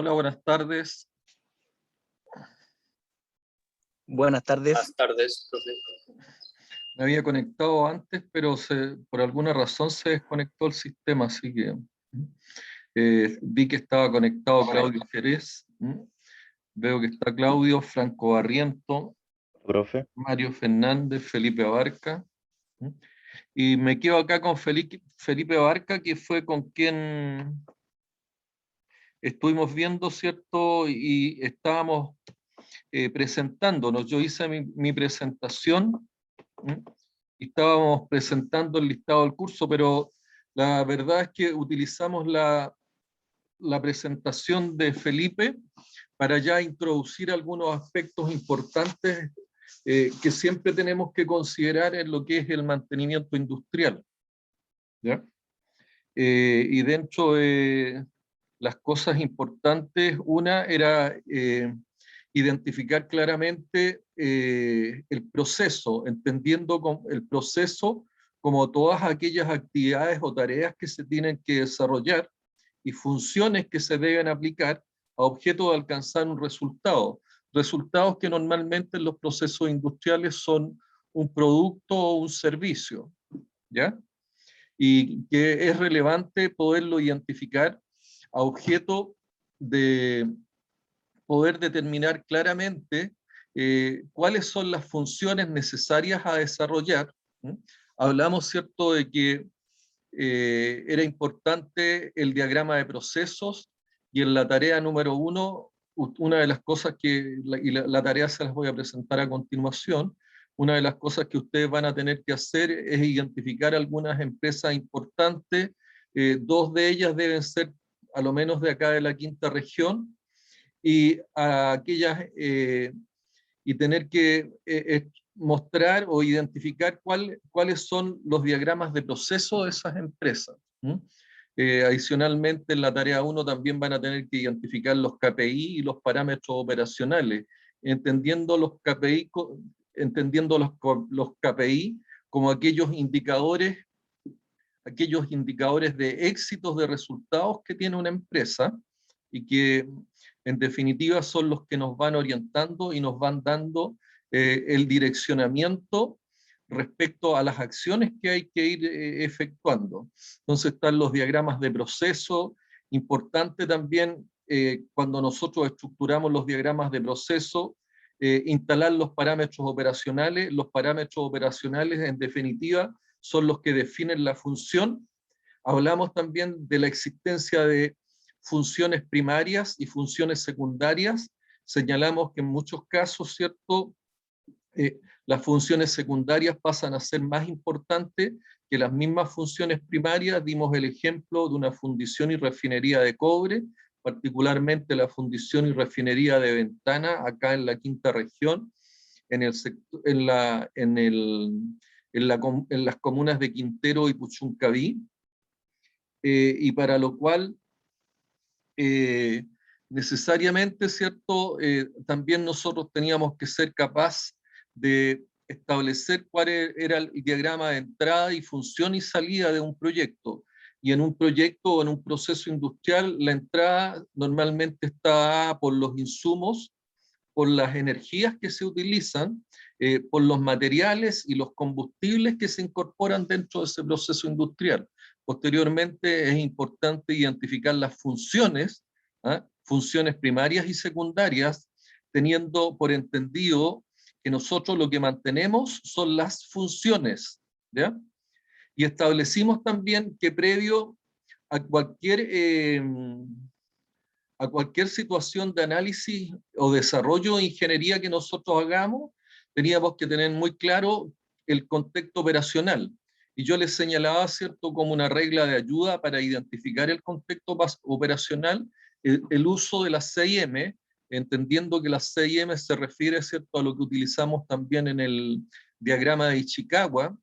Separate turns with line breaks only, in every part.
Hola, buenas tardes.
Buenas tardes.
Buenas tardes, profe.
Me había conectado antes, pero por alguna razón se desconectó el sistema, así que vi que estaba conectado Claudio Jerez. Veo que está Claudio, Franco Barriento,
Profe.
Mario Fernández, Felipe Abarca. Y me quedo acá con Felipe Abarca, que fue con quien estuvimos viendo, ¿cierto? Y estábamos presentándonos. Yo hice mi presentación. Y estábamos presentando el listado del curso, pero la verdad es que utilizamos la presentación de Felipe para ya introducir algunos aspectos importantes que siempre tenemos que considerar en lo que es el mantenimiento industrial. ¿Ya? Y dentro de las cosas importantes, una era identificar claramente el proceso, entendiendo el proceso como todas aquellas actividades o tareas que se tienen que desarrollar y funciones que se deben aplicar a objeto de alcanzar un resultado. Resultados que normalmente en los procesos industriales son un producto o un servicio, ¿ya? Y que es relevante poderlo identificar a objeto de poder determinar claramente cuáles son las funciones necesarias a desarrollar. Hablamos, ¿cierto?, de que era importante el diagrama de procesos, y en la tarea número 1, una de las cosas la tarea se las voy a presentar a continuación, una de las cosas que ustedes van a tener que hacer es identificar algunas empresas importantes, 2 de ellas deben ser a lo menos de acá de la quinta región, y a aquellas y tener que mostrar o identificar cuáles son los diagramas de proceso de esas empresas. Adicionalmente, en la tarea 1 también van a tener que identificar los KPI y los parámetros operacionales, entendiendo los KPI, los KPI como aquellos indicadores de éxitos de resultados que tiene una empresa, y que en definitiva son los que nos van orientando y nos van dando el direccionamiento respecto a las acciones que hay que ir efectuando. Entonces están los diagramas de proceso. Importante también cuando nosotros estructuramos los diagramas de proceso, instalar los parámetros operacionales. Los parámetros operacionales en definitiva son los que definen la función. Hablamos también de la existencia de funciones primarias y funciones secundarias. Señalamos que en muchos casos, ¿cierto?, las funciones secundarias pasan a ser más importantes que las mismas funciones primarias. Dimos el ejemplo de una fundición y refinería de cobre, particularmente la fundición y refinería de Ventana, acá en la quinta región, en las comunas de Quintero y Puchuncaví, y para lo cual necesariamente, ¿cierto?, también nosotros teníamos que ser capaces de establecer cuál era el diagrama de entrada y función y salida de un proyecto. Y en un proyecto o en un proceso industrial, la entrada normalmente está por los insumos, por las energías que se utilizan, por los materiales y los combustibles que se incorporan dentro de ese proceso industrial. Posteriormente es importante identificar las funciones, funciones primarias y secundarias, teniendo por entendido que nosotros lo que mantenemos son las funciones, ¿ya? Y establecimos también que previo a cualquier situación de análisis o desarrollo de ingeniería que nosotros hagamos, teníamos que tener muy claro el contexto operacional. Y yo les señalaba, ¿cierto?, como una regla de ayuda para identificar el contexto operacional, el uso de las 6M, entendiendo que las 6M se refiere, ¿cierto?, a lo que utilizamos también en el diagrama de Ichikawa,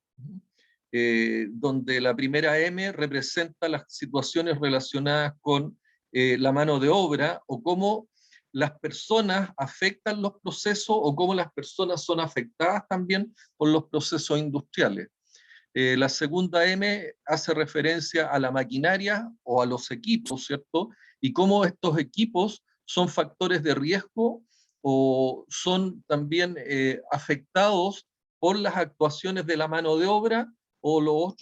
donde la primera M representa las situaciones relacionadas con la mano de obra, o cómo las personas afectan los procesos, o cómo las personas son afectadas también por los procesos industriales. La segunda M hace referencia a la maquinaria o a los equipos, ¿cierto? y cómo estos equipos son factores de riesgo o son también afectados por las actuaciones de la mano de obra o,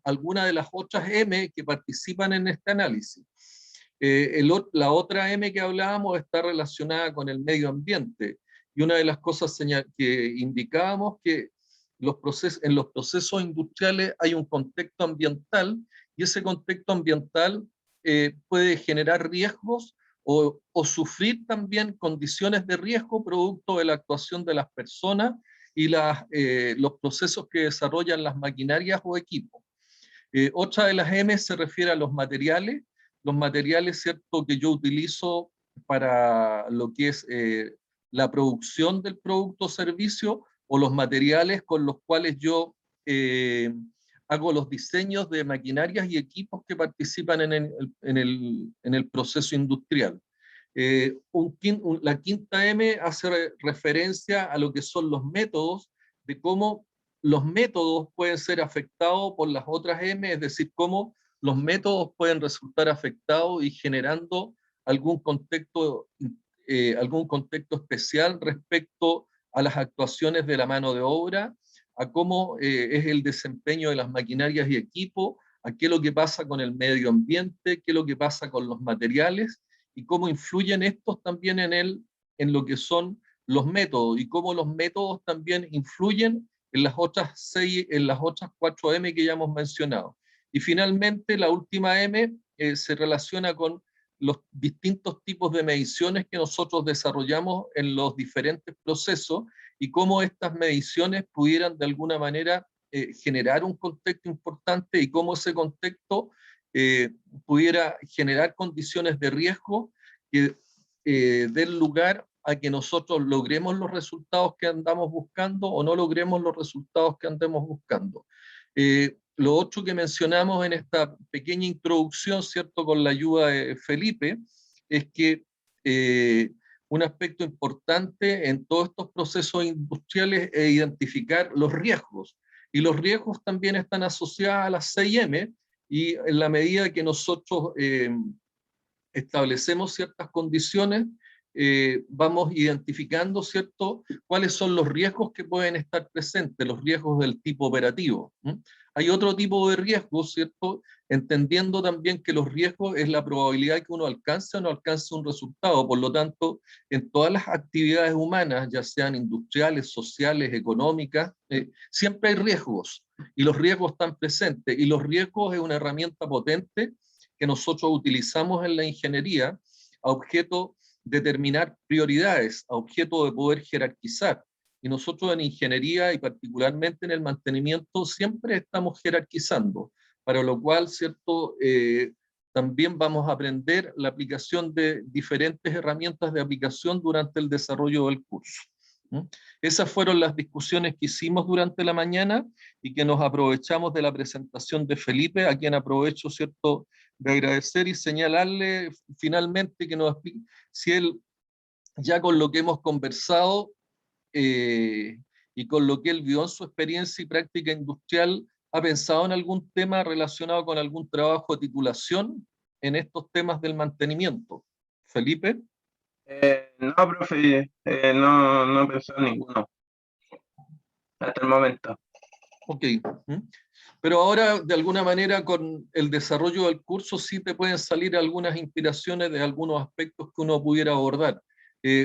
alguna de las otras M que participan en este análisis. La otra M que hablábamos está relacionada con el medio ambiente, y una de las cosas que indicábamos que en los procesos industriales hay un contexto ambiental, y ese contexto ambiental puede generar riesgos o sufrir también condiciones de riesgo producto de la actuación de las personas y los procesos que desarrollan las maquinarias o equipos. Otra de las M se refiere a los materiales, ¿cierto?, que yo utilizo para lo que es la producción del producto o servicio, o los materiales con los cuales yo hago los diseños de maquinarias y equipos que participan en el proceso industrial. La quinta M hace referencia a lo que son los métodos, de cómo los métodos pueden ser afectados por las otras M, es decir, cómo los métodos pueden resultar afectados y generando algún contexto especial respecto a las actuaciones de la mano de obra, a cómo es el desempeño de las maquinarias y equipos, a qué es lo que pasa con el medio ambiente, qué es lo que pasa con los materiales, y cómo influyen estos también en lo que son los métodos, y cómo los métodos también influyen en las otras 4 M que ya hemos mencionado. Y finalmente, la última M se relaciona con los distintos tipos de mediciones que nosotros desarrollamos en los diferentes procesos, y cómo estas mediciones pudieran de alguna manera generar un contexto importante, y cómo ese contexto pudiera generar condiciones de riesgo que den lugar a que nosotros logremos los resultados que andamos buscando o no logremos los resultados que andemos buscando. Lo otro que mencionamos en esta pequeña introducción, ¿cierto?, con la ayuda de Felipe, es que un aspecto importante en todos estos procesos industriales es identificar los riesgos, y los riesgos también están asociados a las 6M, y en la medida que nosotros establecemos ciertas condiciones, vamos identificando, ¿cierto?, cuáles son los riesgos que pueden estar presentes, los riesgos del tipo operativo. Hay otro tipo de riesgos, ¿cierto?, entendiendo también que los riesgos es la probabilidad que uno alcance o no alcance un resultado. Por lo tanto, en todas las actividades humanas, ya sean industriales, sociales, económicas, siempre hay riesgos, y los riesgos están presentes, y los riesgos es una herramienta potente que nosotros utilizamos en la ingeniería a objeto de determinar prioridades, a objeto de poder jerarquizar. Y nosotros en ingeniería, y particularmente en el mantenimiento, siempre estamos jerarquizando, para lo cual, ¿cierto?, también vamos a aprender la aplicación de diferentes herramientas de aplicación durante el desarrollo del curso. Esas fueron las discusiones que hicimos durante la mañana, y que nos aprovechamos de la presentación de Felipe, a quien aprovecho, ¿cierto?, de agradecer y señalarle finalmente que nos explique si él, ya con lo que hemos conversado y con lo que él vio en su experiencia y práctica industrial, ha pensado en algún tema relacionado con algún trabajo de titulación en estos temas del mantenimiento. Felipe.
No, profe, no he pensado en ninguno hasta el momento.
Ok. Pero ahora, de alguna manera, con el desarrollo del curso, sí te pueden salir algunas inspiraciones de algunos aspectos que uno pudiera abordar.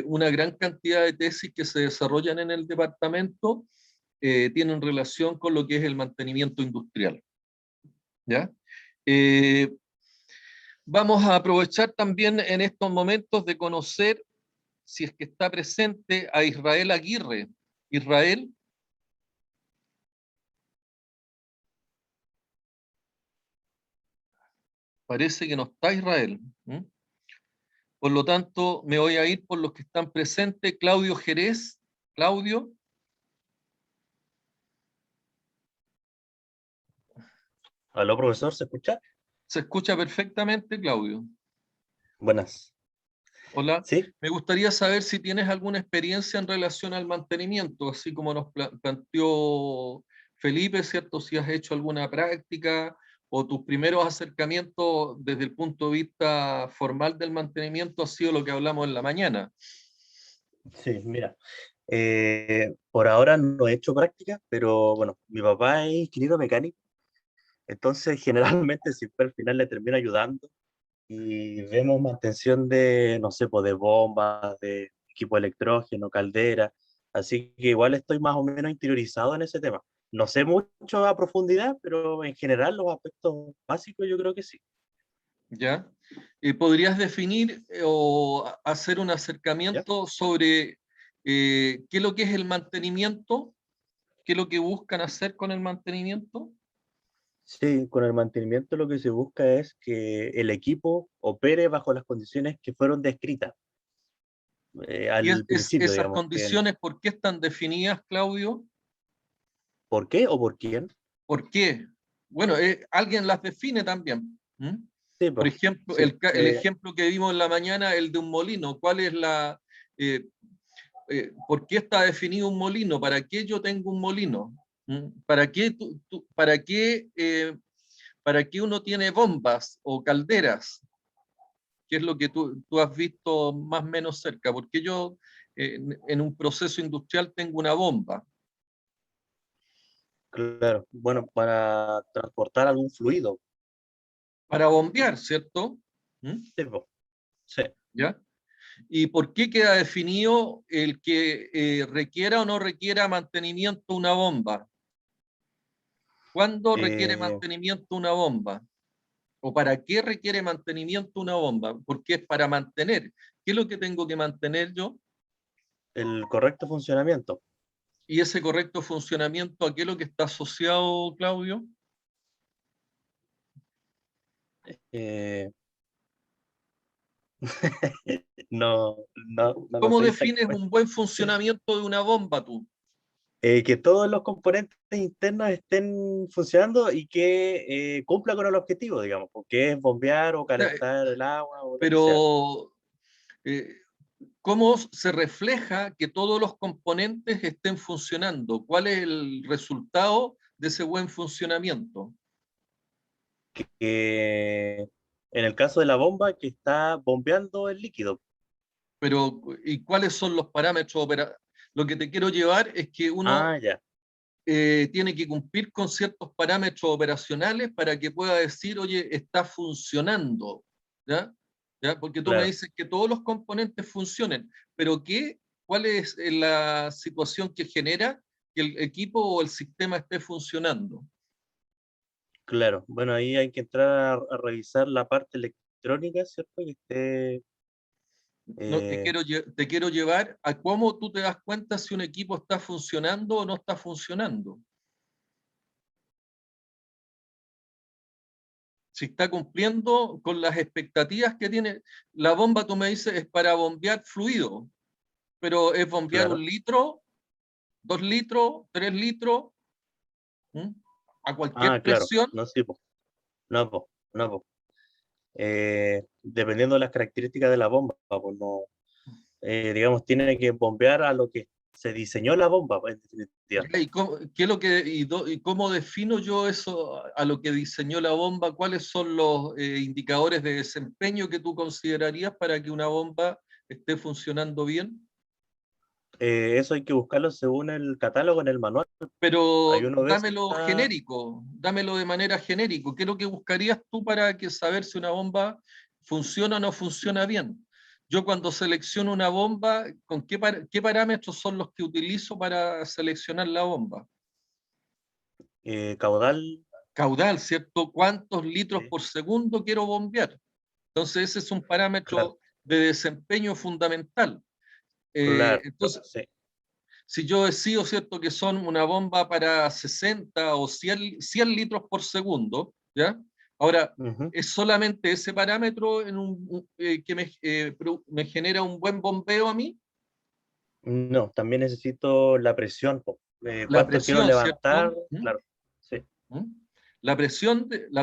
Una gran cantidad de tesis que se desarrollan en el departamento tienen relación con lo que es el mantenimiento industrial. ¿Ya? Vamos a aprovechar también en estos momentos de conocer, si es que está presente, a Israel Aguirre. Israel. Parece que no está Israel. Por lo tanto, me voy a ir por los que están presentes. Claudio Jerez. Claudio.
¿Aló, profesor? ¿Se escucha?
Se escucha perfectamente, Claudio.
Buenas.
Hola.
¿Sí?
Me gustaría saber si tienes alguna experiencia en relación al mantenimiento, así como nos planteó Felipe, ¿cierto? Si has hecho alguna práctica o tus primeros acercamientos desde el punto de vista formal del mantenimiento ha sido lo que hablamos en la mañana.
Sí, mira, por ahora no he hecho práctica, pero bueno, mi papá es ingeniero mecánico, entonces generalmente siempre al final le termino ayudando y vemos mantención de, no sé, pues de bombas, de equipo de electrógeno, caldera, así que igual estoy más o menos interiorizado en ese tema. No sé mucho a profundidad, pero en general los aspectos básicos yo creo que sí.
¿Ya? ¿Podrías definir o hacer un
¿Ya?
acercamiento sobre qué es lo que es el mantenimiento? ¿Qué es lo que buscan hacer con el mantenimiento?
Sí, con el mantenimiento lo que se busca es que el equipo opere bajo las condiciones que fueron descritas
Y
al principio,
esas
digamos.
condiciones, ¿por qué están definidas, Claudio?
¿Por qué o por quién?
¿Por qué? Bueno, alguien las define también. ¿Mm?
Sí,
Por
pues,
ejemplo,
sí.
el ejemplo que vimos en la mañana, el de un molino. ¿Cuál es eh, ¿por qué está definido un molino? ¿Para qué yo tengo un molino? ¿Mm? ¿Para qué uno tiene bombas o calderas? ¿Qué es lo que tú has visto más o menos cerca? ¿Por qué yo en un proceso industrial tengo una bomba?
Claro, bueno, para transportar algún fluido.
Para bombear, ¿cierto? ¿Mm?
Sí, pues, sí.
¿Ya? ¿Y por qué queda definido el que requiera o no requiera mantenimiento una bomba? ¿Cuándo requiere
Eh,
mantenimiento una bomba? ¿O para qué requiere mantenimiento una bomba? Porque es para mantener. ¿Qué es lo que tengo que mantener yo?
el correcto funcionamiento.
Y ese correcto funcionamiento, ¿a qué es lo que está asociado, Claudio?
Eh, no, no lo
¿Cómo
sé
defines
exactamente.
un buen funcionamiento de una bomba tú?
Que todos los componentes internos estén funcionando y que cumpla con el objetivo, digamos, porque es bombear o calentar el agua o lo que sea.
Pero, eh, ¿cómo se refleja que todos los componentes estén funcionando? ¿Cuál es el resultado de ese buen funcionamiento?
Que en el caso de la bomba, que está bombeando el líquido.
Pero, ¿y cuáles son los parámetros operativos? Lo que te quiero llevar es que uno
Ah, ya,
tiene que cumplir con ciertos parámetros operacionales para que pueda decir, oye, está funcionando, ¿ya? ¿Ya? Porque tú me
claro,
dices que todos los componentes funcionen, pero ¿cuál es la situación que genera que el equipo o el sistema esté funcionando?
claro. Bueno, ahí hay que entrar a revisar la parte electrónica, ¿cierto? Que esté,
No,
eh,
te quiero llevar a cómo tú te das cuenta si un equipo está funcionando o no está funcionando. Si está cumpliendo con las expectativas que tiene. La bomba, tú me dices, es para bombear fluido, pero es bombear
claro.
1 litro, 2 litros, 3 litros, ¿m? A
Ah,
cualquier
claro.
presión,
No, sí, po. No, po. No, po. Dependiendo de las características de la bomba, pues no, digamos, tiene que bombear a lo que se diseñó la bomba, pues, en definitiva.
¿ya? ¿Qué es lo que, y cómo defino yo eso a lo que diseñó la bomba? ¿Cuáles son los indicadores de desempeño que tú considerarías para que una bomba esté funcionando bien?
Eso hay que buscarlo según el catálogo en el manual. Ahí
Pero
uno ve si
dámelo
está.
genérico, dámelo de manera genérico. ¿Qué es lo que buscarías tú para saber si una bomba funciona o no funciona bien? Yo cuando selecciono una bomba, ¿qué parámetros son los que utilizo para seleccionar la bomba?
Caudal,
Caudal, ¿cierto? ¿Cuántos litros
sí,
por segundo quiero bombear? Entonces ese es un
claro,
parámetro de desempeño fundamental.
claro,
Entonces,
sí.
si yo decido, ¿cierto?, que son una bomba para 60 o 100 litros por segundo, ¿ya? Ahora,
Ujú.
¿es solamente ese parámetro que me genera un buen bombeo a mí?
No, también necesito la presión, po.
La
¿Cuánto quiero
presión,
levantar?
¿cierto? ¿Mm?
Claro, sí,
¿Mm? La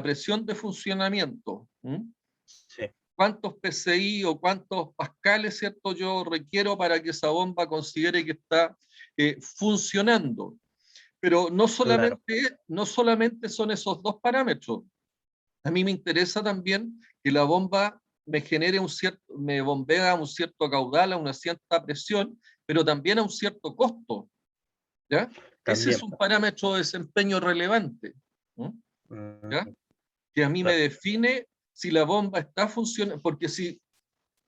presión de funcionamiento. ¿Mm?
sí,
¿Cuántos PSI o cuántos pascales, ¿cierto?, yo requiero para que esa bomba considere que está funcionando? Pero
claro,
no solamente son esos dos parámetros. A mí me interesa también que la bomba me genere me bombea a un cierto caudal, a una cierta presión, pero también a un cierto costo, ¿ya? Ese es
También.
un parámetro de desempeño relevante, ¿no? ¿Ya?
Mm,
Que a mí me
claro,
define si la bomba está funcionando, porque si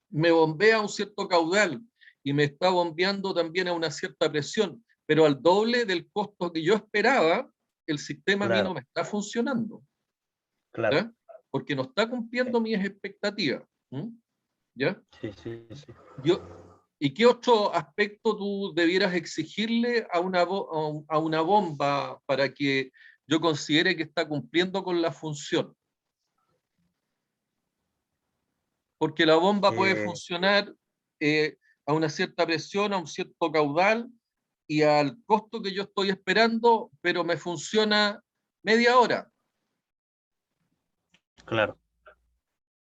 me bombea a un cierto caudal y me está bombeando también a una cierta presión, pero al doble del costo que yo esperaba, el sistema a mí no
claro,
me está funcionando,
claro.
¿ya? Porque no está
Sí,
cumpliendo mis expectativas, ¿m? ¿Ya?
sí, sí, sí.
Yo, ¿y qué otro aspecto tú debieras exigirle a a una bomba para que yo considere que está cumpliendo con la función? Porque la bomba puede
Eh,
funcionar a una cierta presión, a un cierto caudal y al costo que yo estoy esperando, pero me funciona media hora.
claro.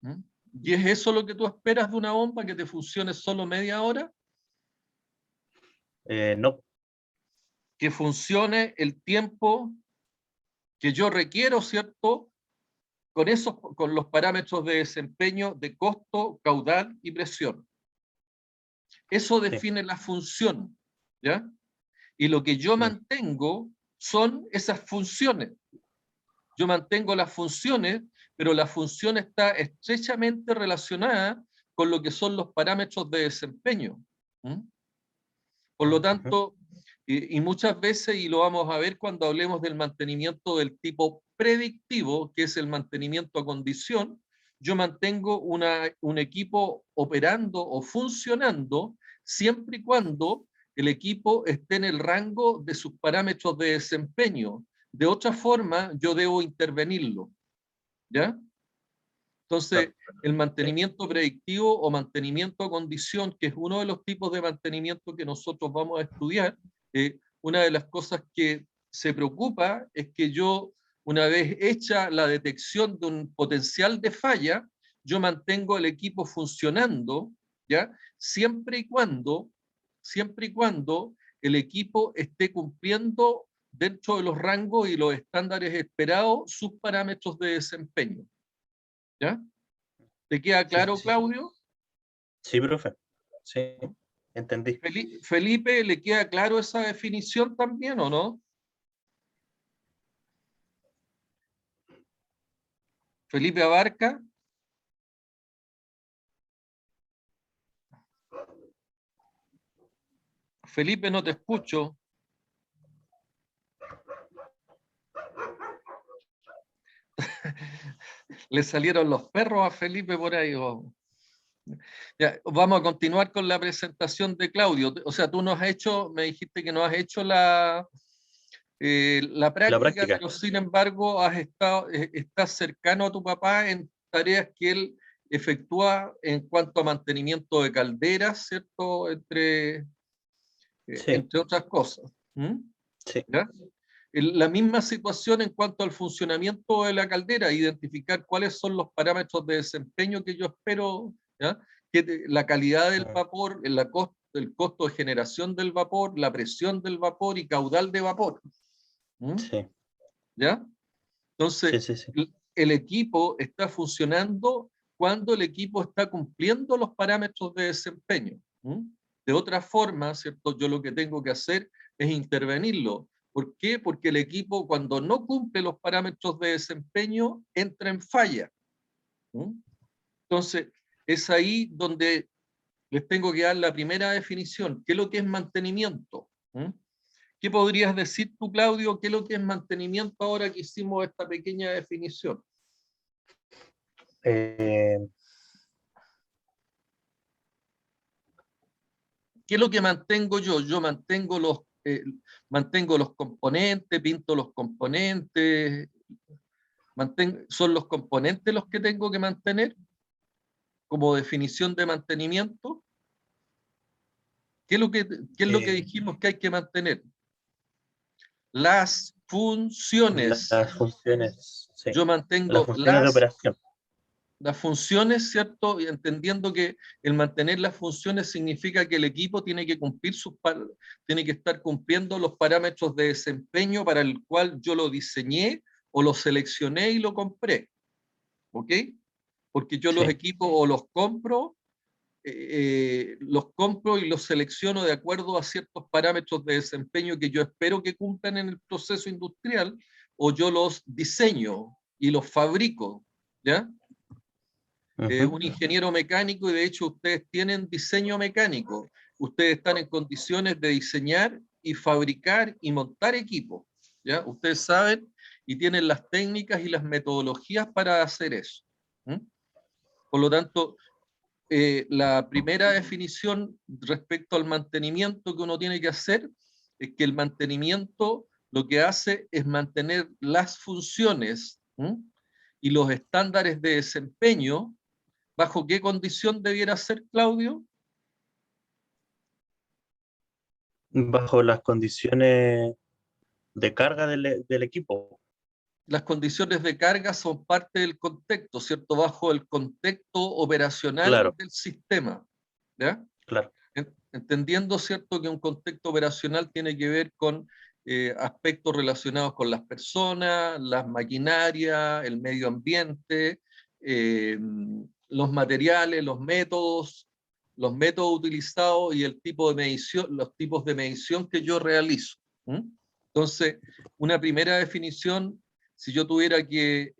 ¿M? ¿Y es eso lo que tú esperas de una bomba, que te funcione solo media hora?
No,
Que funcione el tiempo que yo requiero, ¿cierto? Con los parámetros de desempeño de costo, caudal y presión. Eso
sí.
define la función, ¿ya? Y lo que yo
Mm,
mantengo son esas funciones. Yo mantengo las funciones, pero la función está estrechamente relacionada con lo que son los parámetros de desempeño. ¿Mm? Por lo
ujú,
tanto, y muchas veces, y lo vamos a ver cuando hablemos del mantenimiento del tipo predictivo, que es el mantenimiento a condición, yo mantengo un equipo operando o funcionando siempre y cuando el equipo esté en el rango de sus parámetros de desempeño. De otra forma, yo debo intervenirlo, ¿ya?
claro.
Entonces, el
Sí,
mantenimiento predictivo o mantenimiento a condición, que es uno de los tipos de mantenimiento que nosotros vamos a estudiar, una de las cosas que se preocupa es que yo, una vez hecha la detección de un potencial de falla, yo mantengo el equipo funcionando, ¿ya? Siempre y cuando el equipo esté cumpliendo dentro de los rangos y los estándares esperados sus parámetros de desempeño, ¿ya? ¿Te queda
sí,
claro,
sí, sí.
Claudio?
Sí, profe. Sí, entendí.
Felipe, ¿le queda claro esa definición también o no? Felipe Abarca. Felipe, no te escucho. Le salieron los perros a Felipe por ahí. Ya, vamos a continuar con la presentación de Claudio. O sea, tú nos has hecho, me dijiste que no has hecho la
La
práctica,
práctica.
pero sin embargo estás cercano a tu papá en tareas que él efectúa en cuanto a mantenimiento de calderas, ¿cierto?
Sí,
Entre otras cosas. ¿Mm?
sí.
¿Ya? La misma situación en cuanto al funcionamiento de la caldera, identificar cuáles son los parámetros de desempeño que yo espero, ¿ya? La calidad del
Mm,
vapor, el costo de generación del vapor, la presión del vapor y caudal de vapor. ¿Mm?
sí,
¿Ya?
sí,
Entonces,
sí, sí.
el equipo está funcionando cuando el equipo está cumpliendo los parámetros de desempeño. ¿Mm? De otra forma, ¿cierto? Yo lo que tengo que hacer es intervenirlo. ¿Por qué? Porque el equipo, cuando no cumple los parámetros de desempeño, entra en falla. ¿Mm? Entonces, es ahí donde les tengo que dar la primera definición. ¿Qué es lo que es mantenimiento? ¿Mm? ¿Qué podrías decir tú, Claudio? ¿Qué es lo que es mantenimiento ahora que hicimos esta pequeña definición?
Eh,
¿Qué es lo que mantengo yo? Yo mantengo los componentes, pinto los componentes, son los componentes los que tengo que mantener como definición de mantenimiento. ¿Qué es lo que
eh,
dijimos que hay que mantener? Las funciones.
las funciones, sí.
Yo
Las
mantengo
funciones de operación.
las funciones, ¿cierto? Y entendiendo que el mantener las funciones significa que el equipo tiene que tiene que estar cumpliendo los parámetros de desempeño para el cual yo lo diseñé o lo seleccioné y lo compré. ¿ok? Porque yo los
Sí.
equipos o los compro y los selecciono de acuerdo a ciertos parámetros de desempeño que yo espero que cumplan en el proceso industrial, o yo los diseño y los fabrico, ¿ya?
Ujú.
Un ingeniero mecánico, y de hecho ustedes tienen diseño mecánico, ustedes están en condiciones de diseñar y fabricar y montar equipos, ¿ya? Ustedes saben y tienen las técnicas y las metodologías para hacer eso. ¿Mm? Por lo tanto, la primera definición respecto al mantenimiento que uno tiene que hacer es que el mantenimiento lo que hace es mantener las funciones, ¿m? Y los estándares de desempeño. ¿Bajo qué condición debiera ser, Claudio?
Bajo las condiciones de carga del equipo.
Las condiciones de carga son parte del contexto, ¿cierto? Bajo el contexto operacional
Claro,
del sistema, ¿ya?
claro.
Entendiendo, ¿cierto?, que un contexto operacional tiene que ver con aspectos relacionados con las personas, las maquinarias, el medio ambiente, los materiales, los métodos utilizados y el tipo de medición, los tipos de medición que yo realizo. ¿Mm? Entonces, una primera definición, si yo tuviera que,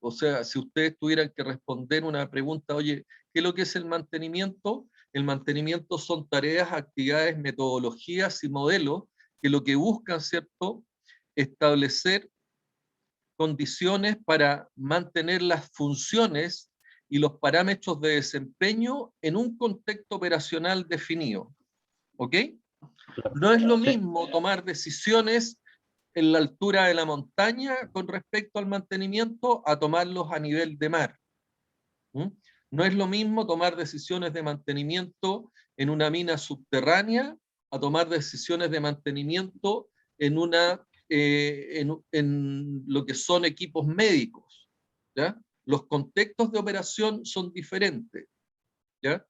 o sea, si ustedes tuvieran que responder una pregunta, oye, ¿qué es lo que es el mantenimiento? El mantenimiento son tareas, actividades, metodologías y modelos que lo que buscan, ¿cierto?, establecer condiciones para mantener las funciones y los parámetros de desempeño en un contexto operacional definido. ¿Ok?
Claro.
No es lo
Sí,
mismo tomar decisiones en la altura de la montaña con respecto al mantenimiento a tomarlos a nivel de mar. ¿Mm? No es lo mismo tomar decisiones de mantenimiento en una mina subterránea a tomar decisiones de mantenimiento en, en lo que son equipos médicos, ¿ya? Los contextos de operación son diferentes, ¿ya?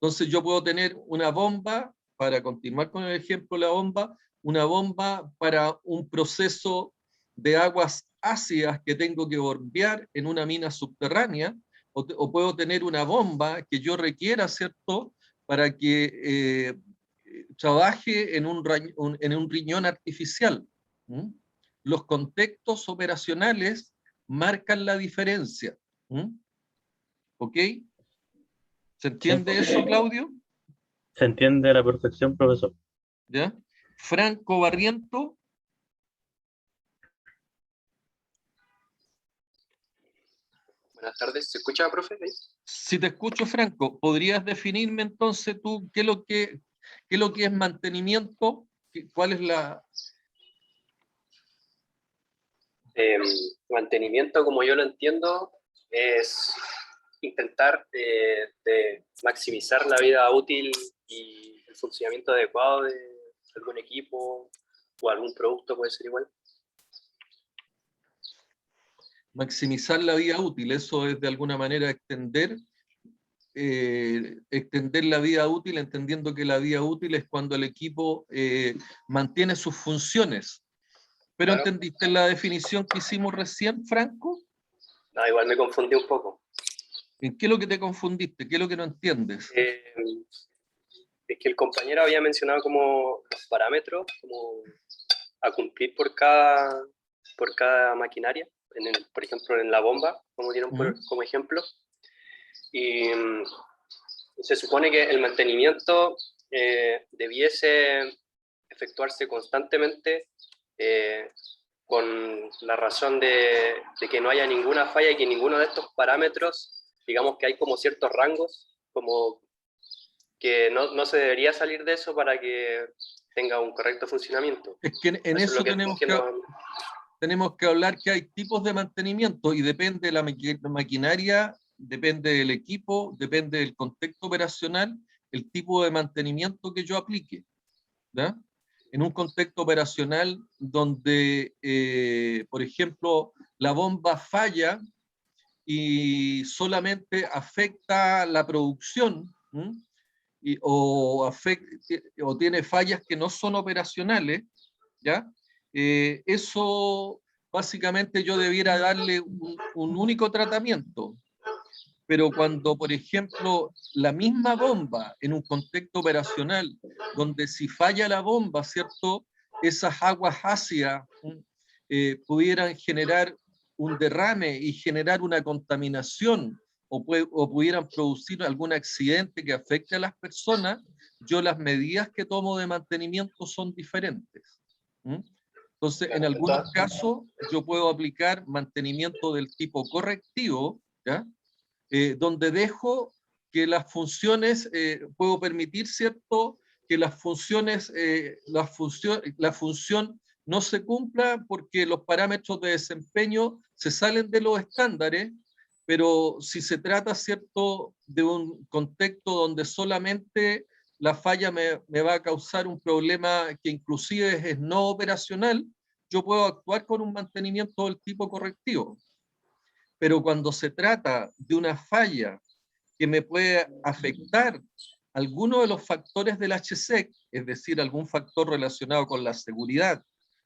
Entonces yo puedo tener una bomba, para continuar con el ejemplo de la bomba, una bomba para un proceso de aguas ácidas que tengo que bombear en una mina subterránea, o puedo tener una bomba que yo requiera, ¿cierto?, para que trabaje en en un riñón artificial. ¿Mm? Los contextos operacionales marcan la diferencia. ¿Mm? ¿Ok? ¿Se
sí.
entiende eso, Claudio?
Se entiende a la perfección, profesor.
¿Ya? Franco Barriento.
Buenas tardes, ¿se escucha, profe? ¿Ahí?
Si te escucho, Franco, ¿podrías definirme entonces tú qué es lo que es mantenimiento? ¿Cuál es la...?
Mantenimiento, como yo lo entiendo, es intentar de maximizar la vida útil y el funcionamiento adecuado de algún equipo o algún producto, puede ser igual.
Maximizar la vida útil, eso es de alguna manera extender la vida útil, entendiendo que la vida útil es cuando el equipo mantiene sus funciones. ¿Pero
Claro.
entendiste la definición que hicimos recién, Franco?
No, igual me confundí un poco.
¿En qué es lo que te confundiste? ¿Qué es lo que no entiendes?
Es que el compañero había mencionado como los parámetros como a cumplir por cada maquinaria, por ejemplo en la bomba, como dieron como ejemplo. Y se supone que el mantenimiento debiese efectuarse constantemente con la razón de que no haya ninguna falla y que ninguno de estos parámetros, digamos que hay como ciertos rangos, como que no se debería salir de eso para que tenga un correcto funcionamiento.
Es que en
Eso es
eso
lo que
tenemos que hablar, que hay tipos de mantenimiento y depende de la maquinaria, depende del equipo, depende del contexto operacional, el tipo de mantenimiento que yo aplique, ¿ya? En un contexto operacional donde, por ejemplo, la bomba falla y solamente afecta la producción, o tiene fallas que no son operacionales, ¿ya? Eso básicamente yo debiera darle un único tratamiento. Pero cuando, por ejemplo, la misma bomba en un contexto operacional, donde si falla la bomba, ¿cierto? Esas aguas ácidas pudieran generar un derrame y generar una contaminación o pudieran producir algún accidente que afecte a las personas, yo las medidas que tomo de mantenimiento son diferentes. Entonces, en algunos casos, yo puedo aplicar mantenimiento del tipo correctivo, ¿ya? Donde dejo que las funciones, puedo permitir, ¿cierto?, que las funciones, la función no se cumpla porque los parámetros de desempeño se salen de los estándares, pero si se trata, ¿cierto?, de un contexto donde solamente la falla me va a causar un problema que inclusive es no operacional, yo puedo actuar con un mantenimiento del tipo correctivo. Pero cuando se trata de una falla que me puede afectar alguno de los factores del HSEC, es decir, algún factor relacionado con la seguridad,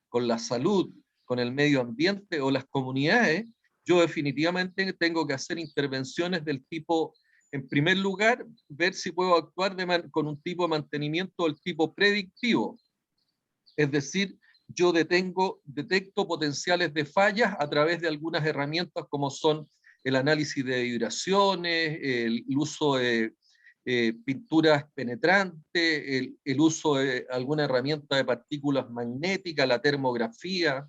con la salud, con el medio ambiente o las comunidades, yo definitivamente tengo que hacer intervenciones del tipo, en primer lugar, ver si puedo actuar con un tipo de mantenimiento del tipo predictivo. Es decir, yo detecto potenciales de fallas a través de algunas herramientas como son el análisis de vibraciones, el uso de pinturas penetrantes, el uso de alguna herramienta de partículas magnéticas, la termografía,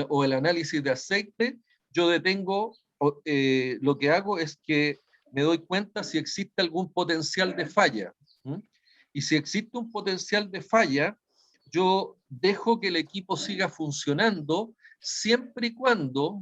o el análisis de aceite. Yo detengo, lo que hago es que me doy cuenta si existe algún potencial de falla. Y si existe un potencial de falla, yo dejo que el equipo siga funcionando siempre y cuando,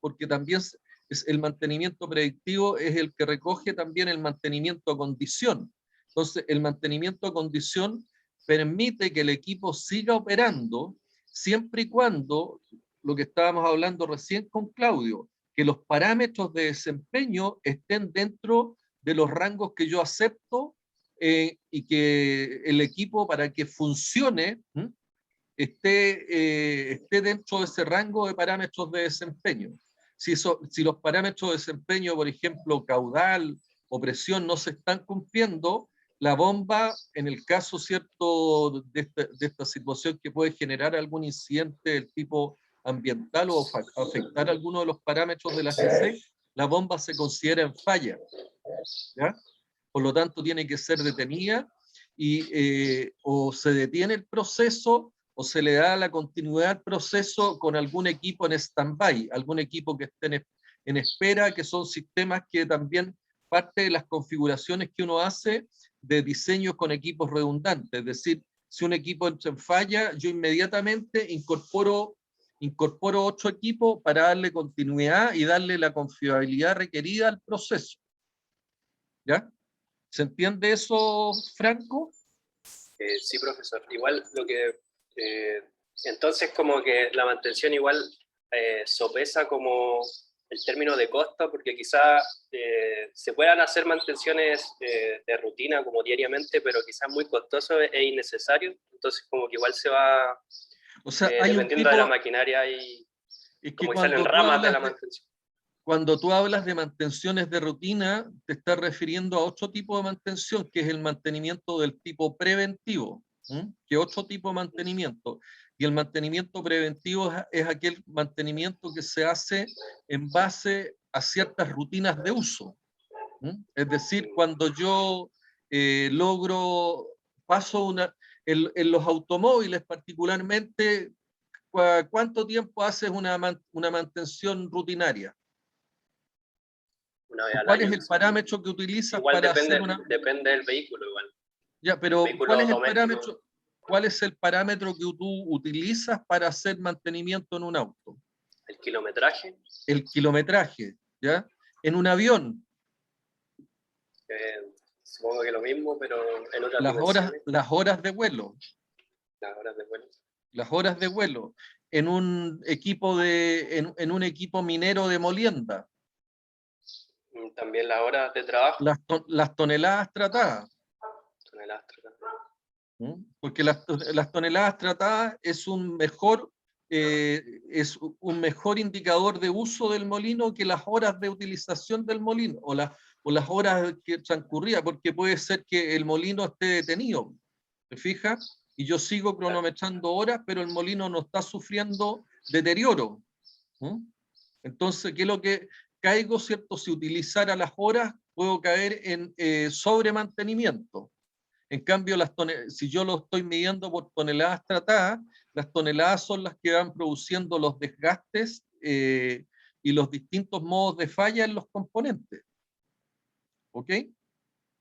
porque también es el mantenimiento predictivo es el que recoge también el mantenimiento a condición. Entonces, el mantenimiento a condición permite que el equipo siga operando siempre y cuando, lo que estábamos hablando recién con Claudio, que los parámetros de desempeño estén dentro de los rangos que yo acepto, y que el equipo, para que funcione, esté dentro de ese rango de parámetros de desempeño. Si los parámetros de desempeño, por ejemplo, caudal o presión, no se están cumpliendo, la bomba, en el caso, ¿cierto?, de esta situación que puede generar algún incidente del tipo ambiental o afectar alguno de los parámetros de la HSEC, la bomba se considera en falla, ¿ya? Por lo tanto, tiene que ser detenida y o se detiene el proceso o se le da la continuidad al proceso con algún equipo en stand-by, algún equipo que esté en espera, que son sistemas que también parte de las configuraciones que uno hace de diseños con equipos redundantes. Es decir, si un equipo entra en falla, yo inmediatamente incorporo 8 equipos para darle continuidad y darle la confiabilidad requerida al proceso. ¿Ya? ¿Se entiende eso, Franco?
Sí, profesor. Igual lo que... entonces como que la mantención igual sopesa como el término de costo, porque quizá se puedan hacer mantenciones de rutina como diariamente, pero quizás muy costoso e innecesario. Entonces como que igual se va,
o sea, hay
dependiendo de la maquinaria y como que salen ramas de la mantención.
Cuando tú hablas de mantenciones de rutina, te estás refiriendo a otro tipo de mantención, que es el mantenimiento del tipo preventivo, que es otro tipo de mantenimiento. Y el mantenimiento preventivo es aquel mantenimiento que se hace en base a ciertas rutinas de uso. Es decir, cuando yo paso en los automóviles particularmente, ¿cuánto tiempo haces una mantención rutinaria?
Una vez al
¿Cuál
año,
es el parámetro que utilizas
igual
para
depende,
hacer una...
depende del vehículo igual.
Ya, pero
¿cuál
es el parámetro que tú utilizas para hacer mantenimiento en un auto?
El kilometraje.
El kilometraje, ¿ya? En un avión.
Supongo que lo mismo, pero en otras
dimensiones. Las horas de vuelo.
Las horas de vuelo.
Las horas de vuelo. En un equipo en un equipo minero de molienda.
También las horas de trabajo.
Las toneladas tratadas.
Toneladas tratadas.
Porque las toneladas tratadas es un mejor es un mejor indicador de uso del molino que las horas de utilización del molino o las horas que transcurría, porque puede ser que el molino esté detenido, ¿te fijas? Y yo sigo cronometrando horas, pero el molino no está sufriendo deterioro. Entonces, ¿qué es lo que caigo, cierto? Si utilizara las horas, puedo caer en sobremantenimiento. En cambio, si yo lo estoy midiendo por toneladas tratadas, las toneladas son las que van produciendo los desgastes y los distintos modos de falla en los componentes. ¿Ok?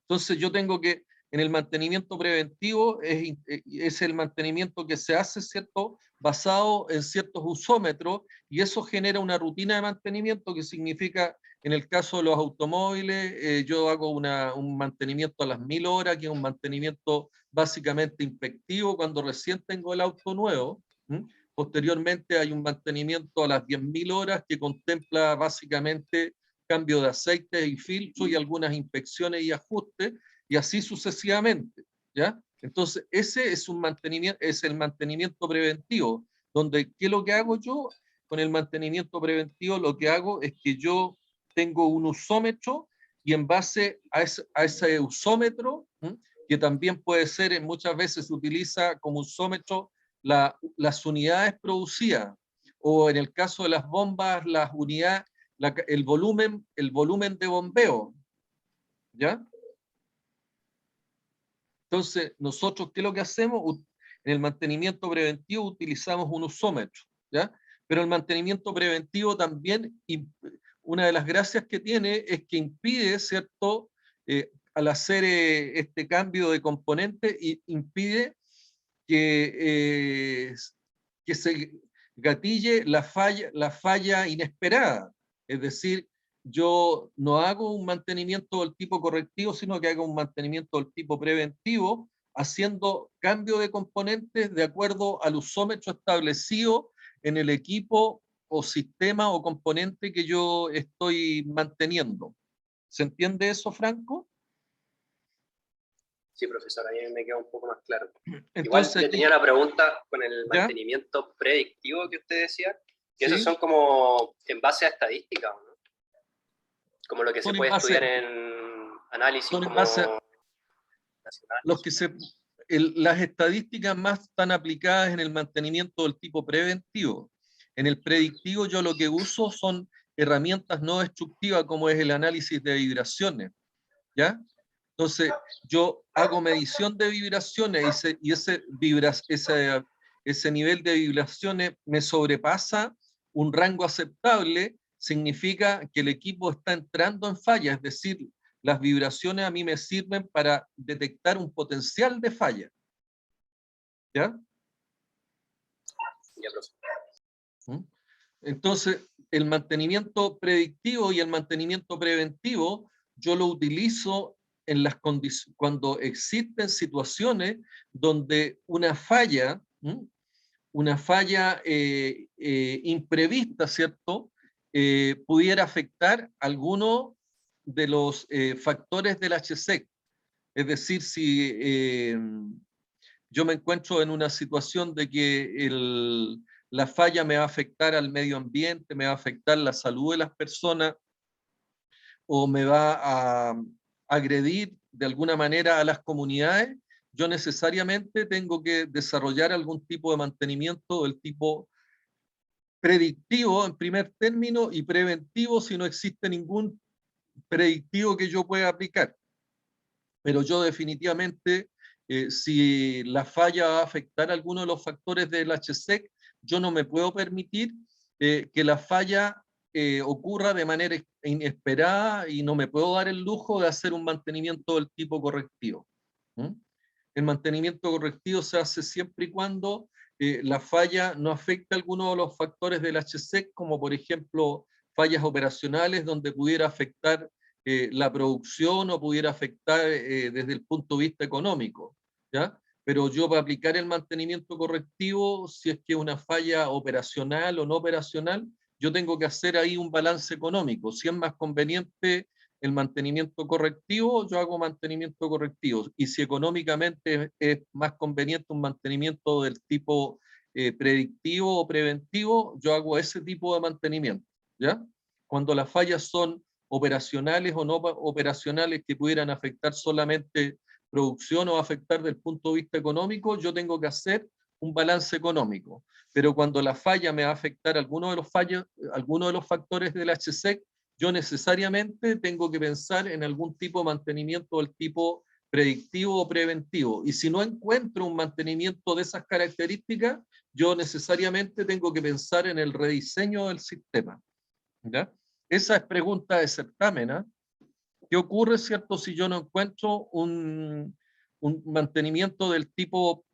Entonces yo tengo que, en el mantenimiento preventivo, es el mantenimiento que se hace, ¿cierto?, basado en ciertos usómetros, y eso genera una rutina de mantenimiento que significa, en el caso de los automóviles, yo hago un mantenimiento a las 1000 horas, que es un mantenimiento básicamente inspectivo cuando recién tengo el auto nuevo. Posteriormente hay un mantenimiento a las 10.000 horas que contempla básicamente cambio de aceite y filtro y algunas inspecciones y ajustes, y así sucesivamente, ¿ya? Entonces, ese es el mantenimiento preventivo, donde, ¿qué es lo que hago yo? Con el mantenimiento preventivo lo que hago es que yo tengo un usómetro y en base a ese usómetro, que también puede ser, muchas veces se utiliza como usómetro las unidades producidas, o en el caso de las bombas, las unidades, el volumen de bombeo, ¿ya? Entonces, nosotros, ¿qué es lo que hacemos? En el mantenimiento preventivo utilizamos un usómetro, ¿ya? Pero el mantenimiento preventivo también, una de las gracias que tiene es que impide, ¿cierto? Al hacer este cambio de componente, impide que se gatille la falla inesperada. Es decir, yo no hago un mantenimiento del tipo correctivo, sino que hago un mantenimiento del tipo preventivo, haciendo cambio de componentes de acuerdo al usómetro establecido en el equipo o sistema o componente que yo estoy manteniendo. ¿Se entiende eso, Franco?
Sí, profesor, a mí me queda un poco más claro.
Entonces,
igual yo tenía una pregunta con el
¿ya?
mantenimiento predictivo que usted decía, que
¿Sí?
esos son como en base a estadísticas, ¿no? Como lo que
Son
se
en
puede
base,
estudiar en análisis
son en
como
base a los
nacionales.
que las estadísticas más están aplicadas en el mantenimiento del tipo preventivo. En el predictivo yo lo que uso son herramientas no destructivas como es el análisis de vibraciones, ¿ya? Entonces yo hago medición de vibraciones y ese nivel de vibraciones me sobrepasa un rango aceptable, significa que el equipo está entrando en falla, es decir, las vibraciones a mí me sirven para detectar un potencial de falla. ¿Ya?
Ya, profesor.
Entonces, el mantenimiento predictivo y el mantenimiento preventivo, yo lo utilizo en las cuando existen situaciones donde una falla imprevista, ¿cierto? Pudiera afectar alguno de los factores del HSEC. Es decir, si yo me encuentro en una situación de que la falla me va a afectar al medio ambiente, me va a afectar la salud de las personas, o me va a agredir de alguna manera a las comunidades, yo necesariamente tengo que desarrollar algún tipo de mantenimiento del tipo predictivo en primer término y preventivo si no existe ningún predictivo que yo pueda aplicar. Pero yo definitivamente, si la falla va a afectar alguno de los factores del HSEC, yo no me puedo permitir que la falla ocurra de manera inesperada y no me puedo dar el lujo de hacer un mantenimiento del tipo correctivo. El mantenimiento correctivo se hace siempre y cuando la falla no afecte a alguno de los factores del HSEC, como por ejemplo fallas operacionales donde pudiera afectar la producción o pudiera afectar desde el punto de vista económico, ¿ya? Pero yo para aplicar el mantenimiento correctivo, si es que una falla operacional o no operacional, yo tengo que hacer ahí un balance económico. Si es más conveniente el mantenimiento correctivo, yo hago mantenimiento correctivo. Y si económicamente es más conveniente un mantenimiento del tipo predictivo o preventivo, yo hago ese tipo de mantenimiento, ¿ya? Cuando las fallas son operacionales o no operacionales que pudieran afectar solamente producción o afectar del punto de vista económico, yo tengo que hacer un balance económico. Pero cuando la falla me va a afectar alguno de los factores del HSEC, yo necesariamente tengo que pensar en algún tipo de mantenimiento del tipo predictivo o preventivo. Y si no encuentro un mantenimiento de esas características, yo necesariamente tengo que pensar en el rediseño del sistema, ¿ya? Esa es pregunta de certamen, ¿eh? ¿Qué ocurre, cierto, si yo no encuentro un mantenimiento del tipo,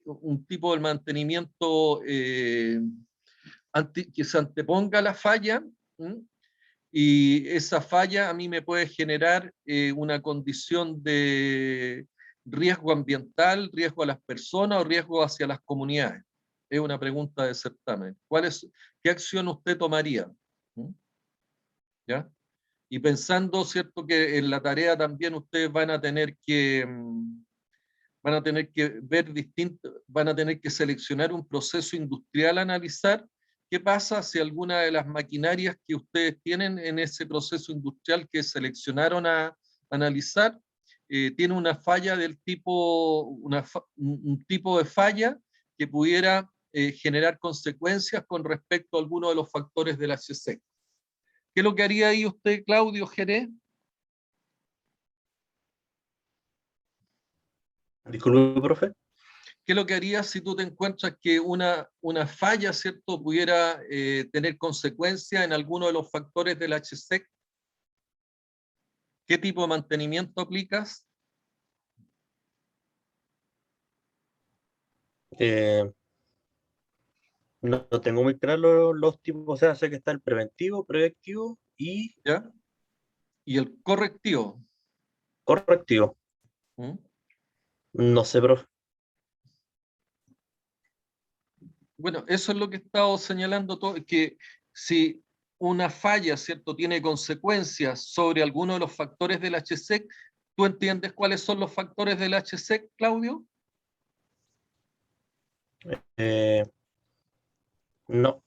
un tipo de mantenimiento que se anteponga a la falla? Y esa falla a mí me puede generar una condición de riesgo ambiental, riesgo a las personas o riesgo hacia las comunidades. Es una pregunta de certamen. ¿Qué acción usted tomaría? ¿Ya? Y pensando, ¿cierto?, que en la tarea también ustedes van a tener que ver van a tener que seleccionar un proceso industrial a analizar. ¿Qué pasa si alguna de las maquinarias que ustedes tienen en ese proceso industrial que seleccionaron a analizar tiene una falla del tipo, un tipo de falla que pudiera generar consecuencias con respecto a alguno de los factores del HSEC? ¿Qué es lo que haría ahí usted, Claudio Jerez?
Disculpe, profe.
¿Qué es lo que harías si tú te encuentras que una falla, ¿cierto?, pudiera tener consecuencias en alguno de los factores del HSEC? ¿Qué tipo de mantenimiento aplicas?
Eh, no tengo muy claro los tipos, o sea, sé que está el preventivo, proyectivo y
¿Ya? Y el correctivo.
correctivo.
¿Mm?
No sé, profe.
Bueno, eso es lo que he estado señalando, que si una falla, ¿cierto?, tiene consecuencias sobre alguno de los factores del HSEC, ¿tú entiendes cuáles son los factores del HSEC, Claudio?
Eh, no.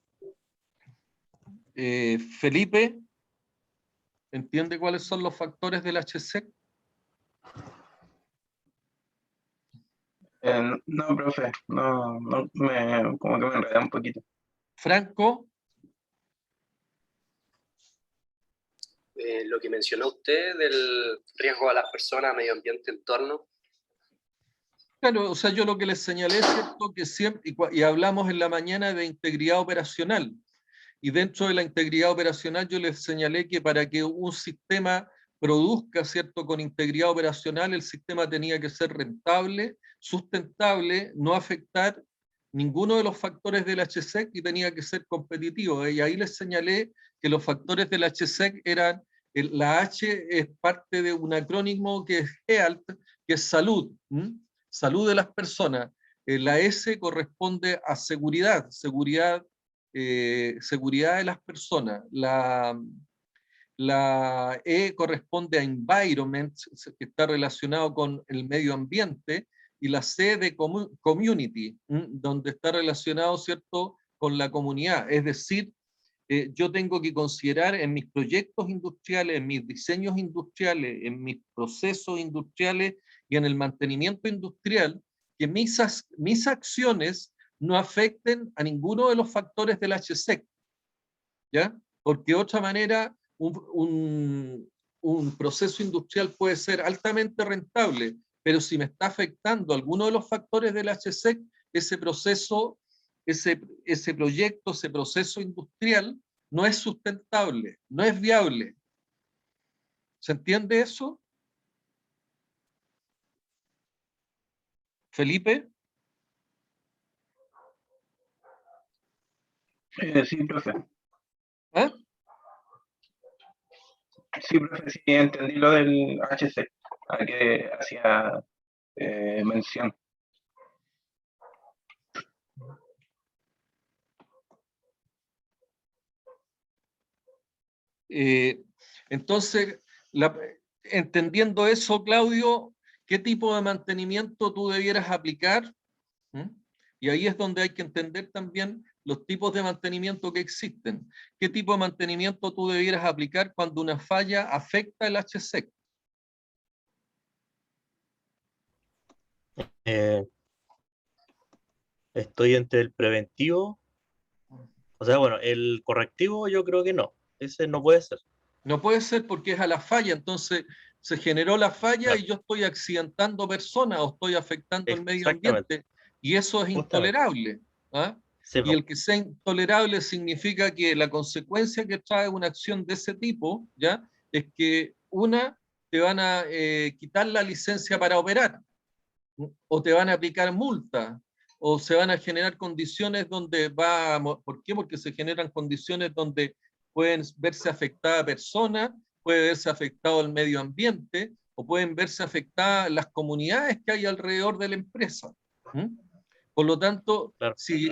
Felipe, ¿entiende cuáles son los factores del HSEC?
No, profe, como que me enredé un poquito.
Franco,
Lo que mencionó usted del riesgo a las personas, medio ambiente, entorno.
claro, o sea, yo lo que les señalé es cierto que siempre, y hablamos en la mañana de integridad operacional, y dentro de la integridad operacional yo les señalé que para que un sistema produzca, ¿cierto?, con integridad operacional, el sistema tenía que ser rentable, sustentable, no afectar ninguno de los factores del HSEC y tenía que ser competitivo. Y ahí les señalé que los factores del HSEC eran, la H es parte de un acrónimo que es HEALT, que es salud, salud de las personas. La S corresponde a seguridad, seguridad de las personas. La E corresponde a environment, que está relacionado con el medio ambiente, y la C de community, donde está relacionado, ¿cierto?, con la comunidad. Es decir, yo tengo que considerar en mis proyectos industriales, en mis diseños industriales, en mis procesos industriales y en el mantenimiento industrial, que mis acciones no afecten a ninguno de los factores del HSEC, ¿ya? Porque de otra manera un proceso industrial puede ser altamente rentable, pero si me está afectando alguno de los factores del HSEC, ese proceso, ese proyecto, ese proceso industrial no es sustentable, no es viable. ¿Se entiende eso? Felipe.
Sí, profe.
¿Ah?
Sí, profe, sí, entendí lo del HC, a que hacía mención.
Entonces, entendiendo eso, Claudio, ¿qué tipo de mantenimiento tú debieras aplicar? Y ahí es donde hay que entender también los tipos de mantenimiento que existen. ¿Qué tipo de mantenimiento tú debieras aplicar cuando una falla afecta el HSEC?
Eh, Estoy entre el preventivo, o sea, bueno, el correctivo yo creo que no, ese no puede ser.
No puede ser porque es a la falla, entonces se generó la falla
Claro,
y yo estoy accidentando personas o estoy afectando el medio
exactamente,
ambiente y eso es
justamente.
intolerable. ¿Ah?
Sí,
Y
po,
el que sea intolerable significa que la consecuencia que trae una acción de ese tipo, ¿ya? Es que te van a quitar la licencia para operar, o te van a aplicar multas, o se van a generar condiciones donde ¿por qué? Porque se generan condiciones donde pueden verse afectadas personas, puede verse afectado el medio ambiente, o pueden verse afectadas las comunidades que hay alrededor de la empresa. ¿Mm? Por lo tanto,
claro.
si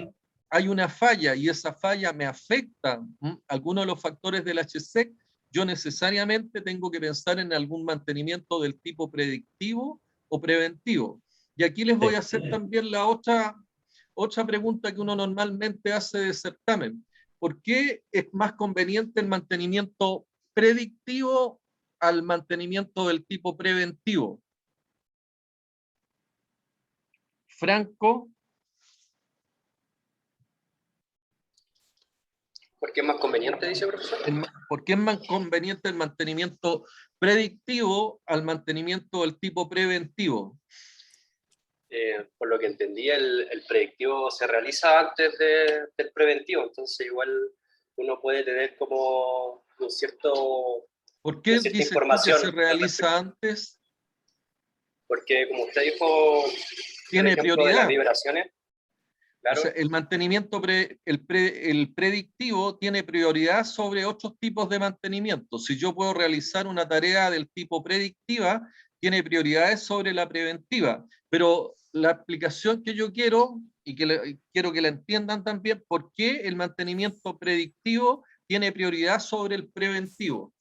hay una falla y esa falla me afecta algunos de los factores del HSEC, yo necesariamente tengo que pensar en algún mantenimiento del tipo predictivo o preventivo. Y aquí les voy
Sí.
a hacer también la otra pregunta que uno normalmente hace de certamen. ¿Por qué es más conveniente el mantenimiento predictivo al mantenimiento del tipo preventivo? Franco,
¿Por qué es más conveniente, dice el profesor?
¿por qué es más conveniente el mantenimiento predictivo al mantenimiento del tipo preventivo?
Por lo que entendí, el predictivo se realiza antes del preventivo, entonces igual uno puede tener como un cierto,
¿Por
una
qué
cierta
dices tú que
información
se
al respecto.
realiza antes?
Porque como usted dijo, por
Tiene
ejemplo, de las
prioridad.
vibraciones,
O sea,
claro,
el mantenimiento, el predictivo tiene prioridad sobre otros tipos de mantenimiento. Si yo puedo realizar una tarea del tipo predictiva, tiene prioridades sobre la preventiva. Pero la explicación que yo quiero, y que quiero que la entiendan también, ¿por qué el mantenimiento predictivo tiene prioridad sobre el preventivo?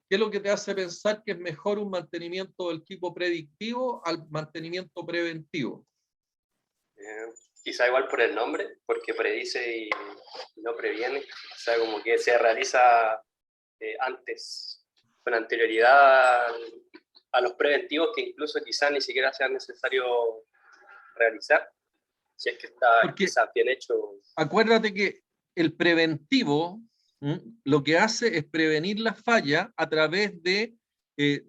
¿Qué es lo que te hace pensar que es mejor un mantenimiento del tipo predictivo al mantenimiento preventivo?
quizá igual por el nombre, porque predice y no previene, o sea, como que se realiza antes, con anterioridad a los preventivos que incluso quizás ni siquiera sea necesario realizar, si es que está
Porque
quizás bien hecho.
acuérdate que el preventivo lo que hace es prevenir la falla a través de,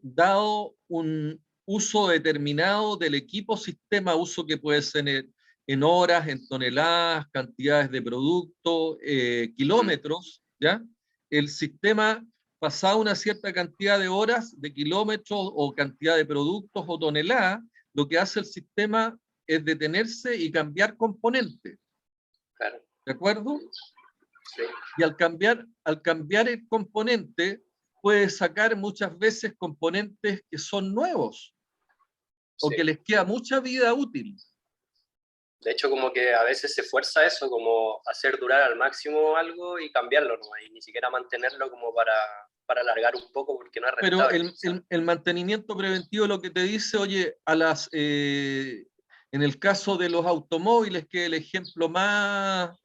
dado un uso determinado del equipo sistema, uso que puede ser en horas, en toneladas, cantidades de producto, kilómetros, ¿ya? El sistema, pasada una cierta cantidad de horas, de kilómetros o cantidad de productos o toneladas, lo que hace el sistema es detenerse y cambiar componentes.
Claro.
¿De acuerdo?
Sí.
Y al cambiar el componente, puede sacar muchas veces componentes que son nuevos o
Sí.
que les queda mucha vida útil.
De hecho, como que a veces se fuerza eso, como hacer durar al máximo algo y cambiarlo, ¿no? Y ni siquiera mantenerlo como para alargar un poco porque no es
Pero
rentable.
el mantenimiento preventivo lo que te dice, oye, en el caso de los automóviles, que es el ejemplo más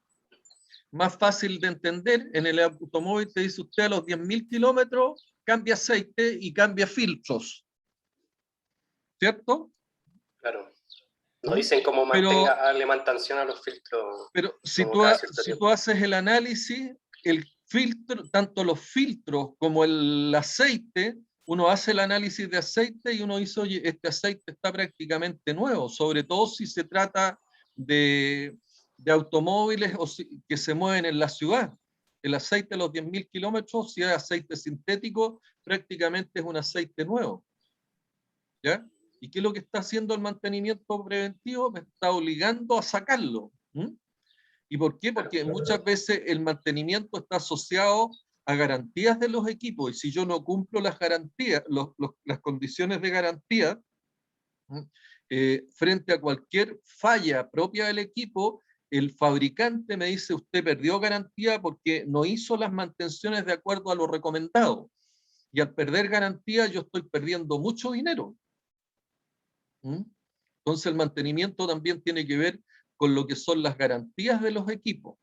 fácil de entender, en el automóvil te dice usted a los 10.000 kilómetros cambia aceite y cambia filtros, ¿cierto?
Claro. No
¿Mm?
dicen cómo
Pero,
darle mantención a los filtros
pero
como cada cierto
si
tiempo.
tú haces el análisis, el filtro, tanto los filtros como el aceite, uno hace el análisis de aceite y uno dice, oye, este aceite está prácticamente nuevo, sobre todo si se trata de automóviles que se mueven en la ciudad. El aceite a los 10.000 kilómetros, si es aceite sintético, prácticamente es un aceite nuevo. ¿Ya? ¿Y qué es lo que está haciendo el mantenimiento preventivo? Me está obligando a sacarlo. ¿Y por qué? Porque muchas veces el mantenimiento está asociado a garantías de los equipos, y si yo no cumplo las garantías, las condiciones de garantía, frente a cualquier falla propia del equipo, el fabricante me dice, usted perdió garantía porque no hizo las mantenciones de acuerdo a lo recomendado. Y al perder garantía, yo estoy perdiendo mucho dinero. Entonces el mantenimiento también tiene que ver con lo que son las garantías de los equipos.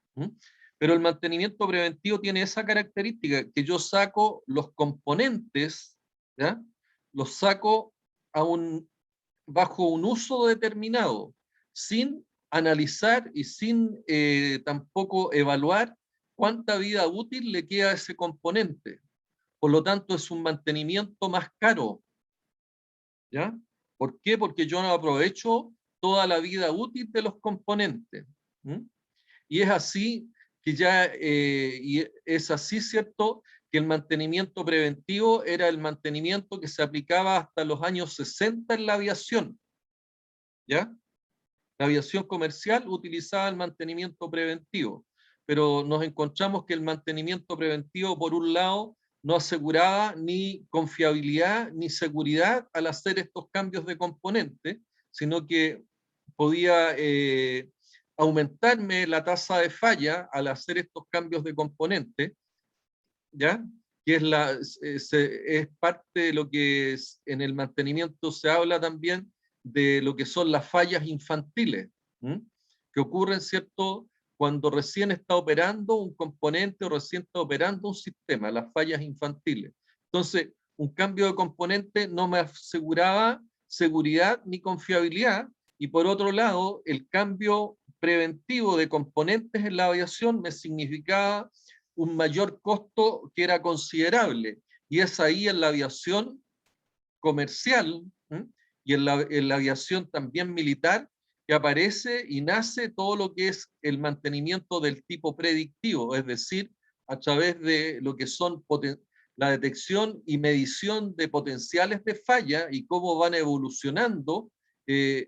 Pero el mantenimiento preventivo tiene esa característica, que yo saco los componentes, ¿ya? Los saco bajo un uso determinado, sin analizar y sin tampoco evaluar cuánta vida útil le queda a ese componente. Por lo tanto, es un mantenimiento más caro. ¿Ya? ¿Por qué? Porque yo no aprovecho toda la vida útil de los componentes. Y es así que y es así, ¿cierto?, que el mantenimiento preventivo era el mantenimiento que se aplicaba hasta los años 60 en la aviación. ¿Ya? La aviación comercial utilizaba el mantenimiento preventivo, pero nos encontramos que el mantenimiento preventivo, por un lado, no aseguraba ni confiabilidad ni seguridad al hacer estos cambios de componentes, sino que podía aumentarme la tasa de falla al hacer estos cambios de componentes, ¿ya? Que es parte de lo que en el mantenimiento se habla también de lo que son las fallas infantiles, que ocurren, ¿cierto?, cuando recién está operando un componente o recién está operando un sistema, las fallas infantiles. Entonces, un cambio de componente no me aseguraba seguridad ni confiabilidad, y por otro lado, el cambio preventivo de componentes en la aviación me significaba un mayor costo que era considerable, y es ahí en la aviación comercial y en la aviación también militar que aparece y nace todo lo que es el mantenimiento del tipo predictivo, es decir, a través de lo que son la detección y medición de potenciales de falla y cómo van evolucionando.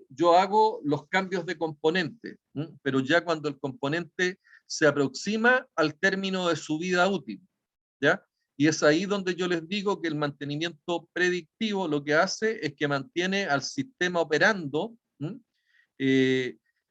Yo hago los cambios de componente, pero ya cuando el componente se aproxima al término de su vida útil, ¿ya? Y es ahí donde yo les digo que el mantenimiento predictivo lo que hace es que mantiene al sistema operando,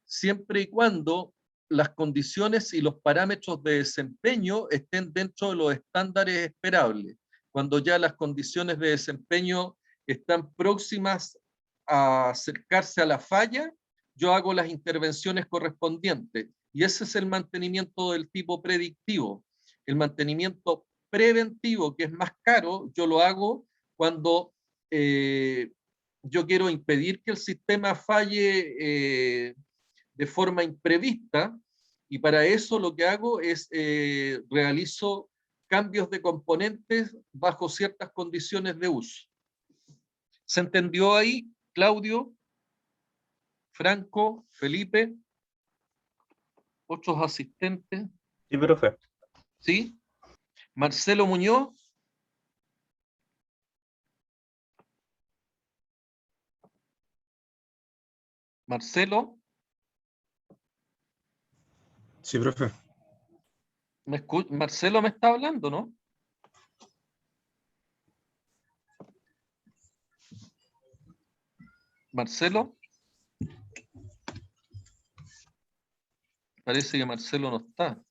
siempre y cuando las condiciones y los parámetros de desempeño estén dentro de los estándares esperables. Cuando ya las condiciones de desempeño están próximas a acercarse a la falla, yo hago las intervenciones correspondientes. Y ese es el mantenimiento del tipo predictivo. El mantenimiento preventivo, que es más caro, yo lo hago cuando yo quiero impedir que el sistema falle de forma imprevista, y para eso lo que hago es realizo cambios de componentes bajo ciertas condiciones de uso. ¿Se entendió ahí, Claudio, Franco, Felipe, otros asistentes?
Sí, profe.
¿Sí? Marcelo Muñoz. Marcelo.
Sí, profe.
Marcelo me está hablando, ¿no? Marcelo. Parece que Marcelo no está.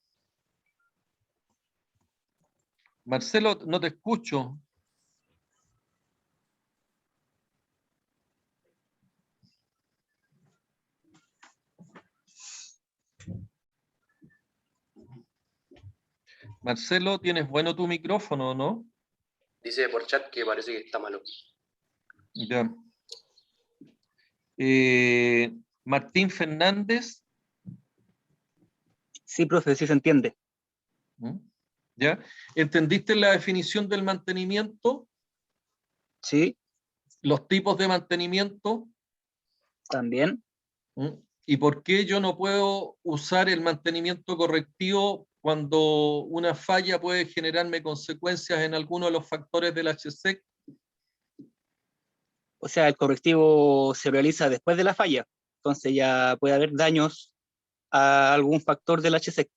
Marcelo, no te escucho. Marcelo, ¿tienes bueno tu micrófono, no?
Dice por chat que parece que está malo.
Ya. Martín Fernández.
Sí, profe, sí se entiende.
¿Ya? ¿Entendiste la definición del mantenimiento?
Sí,
¿Los tipos de mantenimiento?
también.
¿Y por qué yo no puedo usar el mantenimiento correctivo cuando una falla puede generarme consecuencias en alguno de los factores del HSEC?
O sea, el correctivo se realiza después de la falla. Entonces ya puede haber daños a algún factor del HSEC.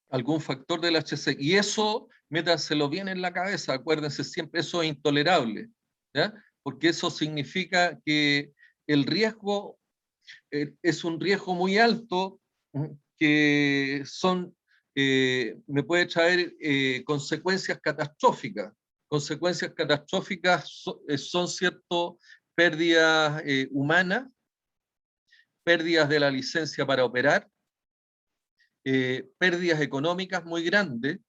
Algún factor del HSEC. Y eso, métanselo bien en la cabeza, acuérdense siempre, eso es intolerable, ¿ya? Porque eso significa que el riesgo es un riesgo muy alto que me puede traer consecuencias catastróficas. Consecuencias catastróficas son cierto, pérdidas humanas, pérdidas de la licencia para operar, pérdidas económicas muy grandes,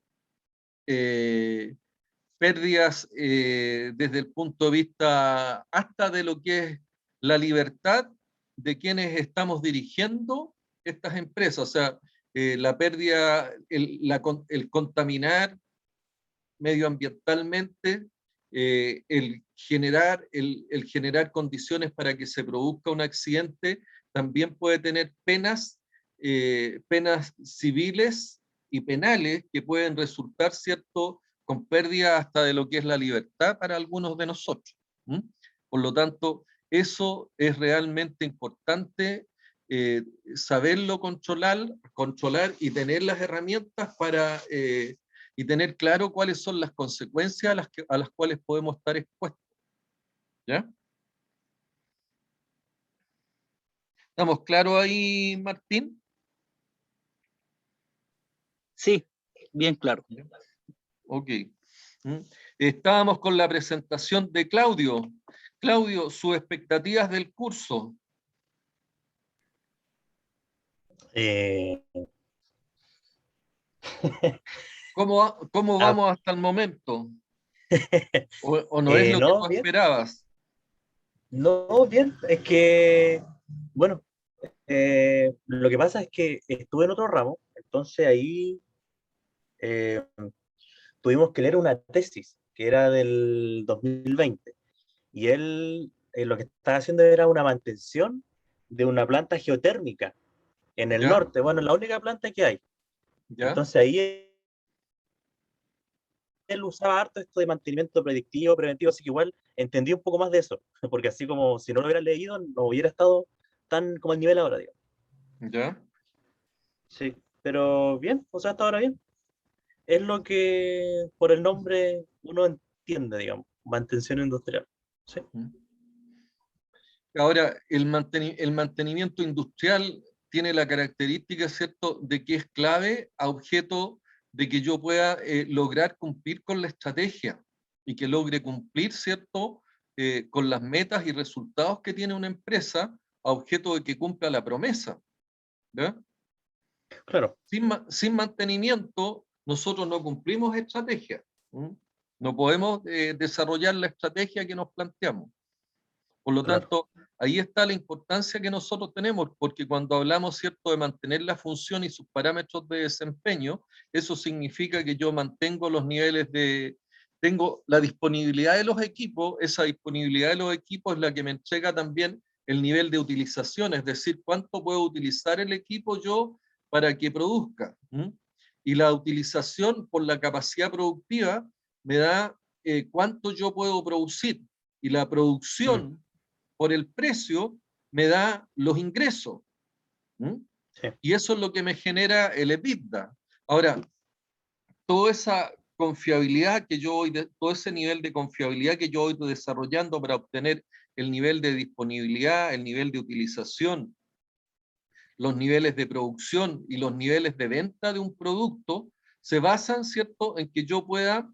pérdidas desde el punto de vista hasta de lo que es la libertad de quienes estamos dirigiendo estas empresas, o sea, la pérdida, el contaminar medioambientalmente, el generar condiciones para que se produzca un accidente, también puede tener penas civiles y penales que pueden resultar, ¿cierto?, con pérdida hasta de lo que es la libertad para algunos de nosotros. Por lo tanto, eso es realmente importante, saberlo controlar y tener las herramientas para, y tener claro cuáles son las consecuencias a las cuales podemos estar expuestos. ¿Ya? ¿Estamos claros ahí, Martín?
Sí, bien claro.
Ok. Estábamos con la presentación de Claudio. Claudio, sus expectativas del curso. ¿Cómo
Ah,
vamos hasta el momento? ¿O no es lo que
no,
tú
bien,
esperabas?
no, bien, es que, bueno, lo que pasa es que estuve en otro ramo, entonces ahí eh, tuvimos que leer una tesis que era del 2020 y él lo que estaba haciendo era una mantención de una planta geotérmica en el
¿Ya?
norte, bueno, la única planta que hay.
¿Ya?
Entonces ahí él usaba harto esto de mantenimiento predictivo, preventivo, así que igual entendí un poco más de eso, porque así como si no lo hubiera leído, no hubiera estado tan como el nivel ahora, digamos.
¿Ya?
Sí, pero bien, o sea, hasta ahora bien. Es lo que por el nombre uno entiende, digamos, mantención industrial. Sí,
Ahora, el mantenimiento industrial tiene la característica, ¿cierto?, de que es clave a objeto de que yo pueda lograr cumplir con la estrategia y que logre cumplir, ¿cierto?, con las metas y resultados que tiene una empresa a objeto de que cumpla la promesa. ¿Ya?
claro,
Sin mantenimiento, nosotros no cumplimos estrategia. No podemos desarrollar la estrategia que nos planteamos. Por lo
claro.
tanto, ahí está la importancia que nosotros tenemos, porque cuando hablamos, ¿cierto?, de mantener la función y sus parámetros de desempeño, eso significa que yo mantengo los niveles tengo la disponibilidad de los equipos, esa disponibilidad de los equipos es la que me entrega también el nivel de utilización, es decir, cuánto puedo utilizar el equipo yo para que produzca. Y la utilización por la capacidad productiva me da cuánto yo puedo producir. Y la
Mm,
producción por el precio me da los ingresos.
sí,
Y eso es lo que me genera el EBITDA. Ahora, toda esa confiabilidad que yo voy, todo ese nivel de confiabilidad que yo voy desarrollando para obtener el nivel de disponibilidad, el nivel de utilización, los niveles de producción y los niveles de venta de un producto, se basan, ¿cierto?, en que yo pueda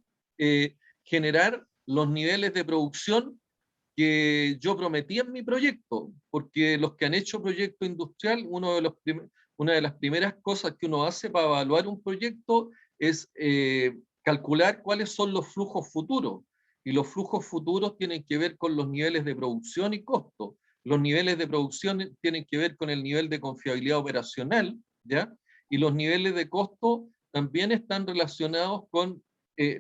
generar los niveles de producción que yo prometí en mi proyecto, porque los que han hecho proyecto industrial, una de las primeras cosas que uno hace para evaluar un proyecto es calcular cuáles son los flujos futuros. Y los flujos futuros tienen que ver con los niveles de producción y costo. Los niveles de producción tienen que ver con el nivel de confiabilidad operacional, ¿ya? Y los niveles de costo también están relacionados con